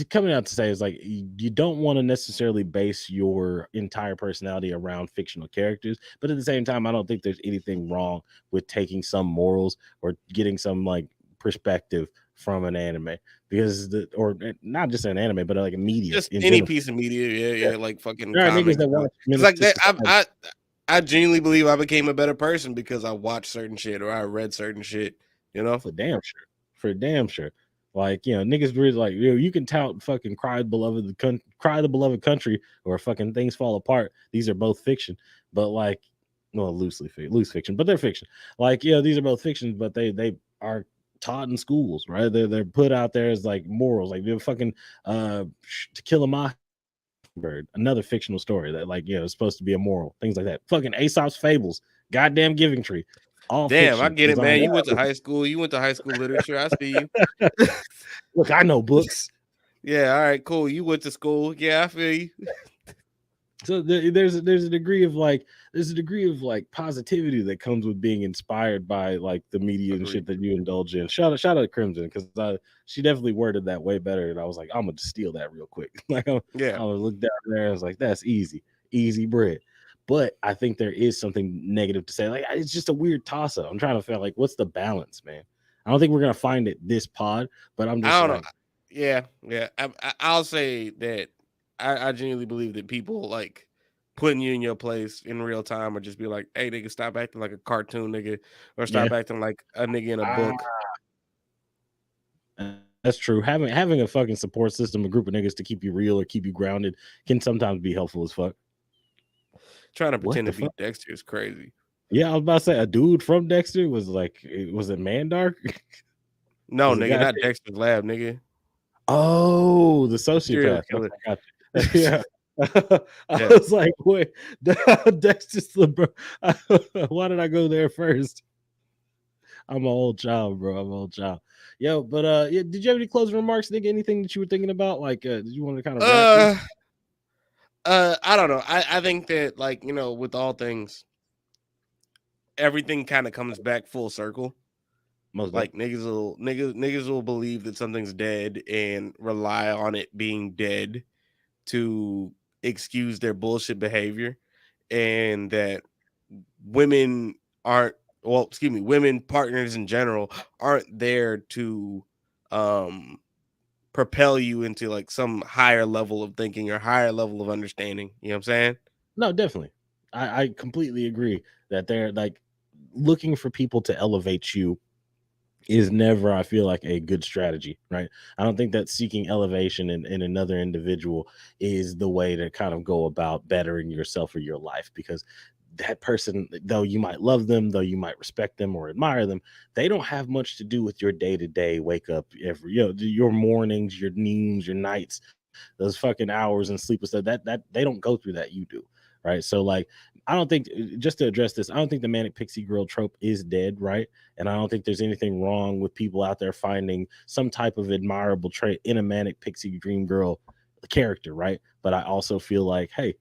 coming out to say is like you don't want to necessarily base your entire personality around fictional characters, but at the same time, I don't think there's anything wrong with taking some morals or getting some like perspective from an anime, because or not just an anime, but like a media, just any piece of media, yeah, like fucking comics. It's like that. I genuinely believe I became a better person because I watched certain shit or I read certain shit. For damn sure. Like, niggas really like, you can tout fucking Cry the Beloved Country or fucking Things Fall Apart. These are both fiction, but like, well, loose fiction, but they're fiction. Like, these are both fiction, but they are taught in schools, right? They're put out there as like morals, like they're fucking To Kill a Mockingbird, another fictional story that like, is supposed to be a moral, things like that. Fucking Aesop's Fables, goddamn Giving Tree. All damn, fiction. I get it, man. You went to high school. You went to high school literature. I see you. Look, I know books. Yeah, all right, cool. You went to school. Yeah, I feel you. So there's a degree of like positivity that comes with being inspired by like the media and shit that you indulge in. Shout out to Crimson, because she definitely worded that way better, and I was like, I'm gonna steal that real quick. Like, I was look down there, and I was like, that's easy bread. But I think there is something negative to say. Like, it's just a weird toss up. I'm trying to feel like, what's the balance, man? I don't think we're gonna find it this pod, but I'm just I don't know. Yeah. I'll say that I genuinely believe that people like putting you in your place in real time or just be like, hey, nigga, stop acting like a cartoon nigga or stop acting like a nigga in a book. That's true. Having a fucking support system, a group of niggas to keep you real or keep you grounded can sometimes be helpful as fuck. Trying to pretend to be Dexter is crazy. Yeah, I was about to say a dude from Dexter was like, was it Mandark? No, nigga, not Dexter's Lab, nigga. Oh, the sociopath. Killer. Yeah. I was like, wait, Dexter's the bro. Why did I go there first? I'm an old child, bro. I'm an old child. Yo, but did you have any closing remarks, nigga? Anything that you were thinking about? Like, did you want to kind of I don't know. I think that, like, with all things, everything kind of comes back full circle. Like niggas will believe that something's dead and rely on it being dead to excuse their bullshit behavior, and that women partners in general aren't there to propel you into like some higher level of thinking or higher level of understanding. You know what I'm saying? No, definitely. I completely agree that they're like looking for people to elevate you is never, I feel like, a good strategy, right? I don't think that seeking elevation in another individual is the way to kind of go about bettering yourself or your life, because that person, though you might love them, though you might respect them or admire them, they don't have much to do with your day-to-day wake up every, your mornings, your noons, your nights, those fucking hours and sleepless stuff. That they don't go through that, you do. Right. So like, I don't think, just to address this, I don't think the Manic Pixie Girl trope is dead, right? And I don't think there's anything wrong with people out there finding some type of admirable trait in a Manic Pixie Dream Girl character, right? But I also feel like, hey,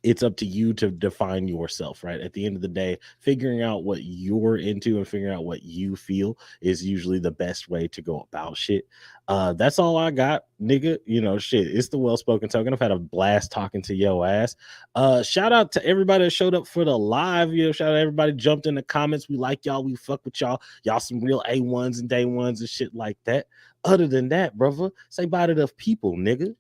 it's up to you to define yourself, right? At the end of the day, figuring out what you're into and figuring out what you feel is usually the best way to go about shit. That's all I got, nigga. Shit, it's the well-spoken token. I've had a blast talking to yo ass. Shout out to everybody that showed up for the live. Shout out to everybody jumped in the comments. We like y'all. We fuck with y'all. Y'all some real A1s and day ones and shit like that. Other than that, brother, say bye to the people, nigga.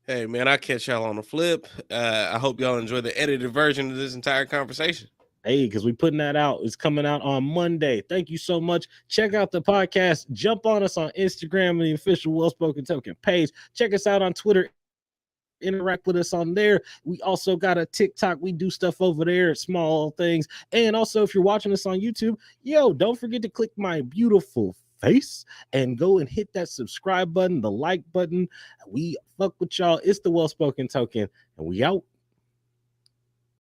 Hey, man, I'll catch y'all on the flip. I hope y'all enjoy the edited version of this entire conversation. Hey, because we putting that out. It's coming out on Monday. Thank you so much. Check out the podcast. Jump on us on Instagram and the official Well Spoken Token page. Check us out on Twitter. Interact with us on there. We also got a TikTok. We do stuff over there, small things. And also, if you're watching us on YouTube, don't forget to click my beautiful face and go and hit that subscribe button, the like button. We fuck with y'all. It's the Well Spoken Token, and we out.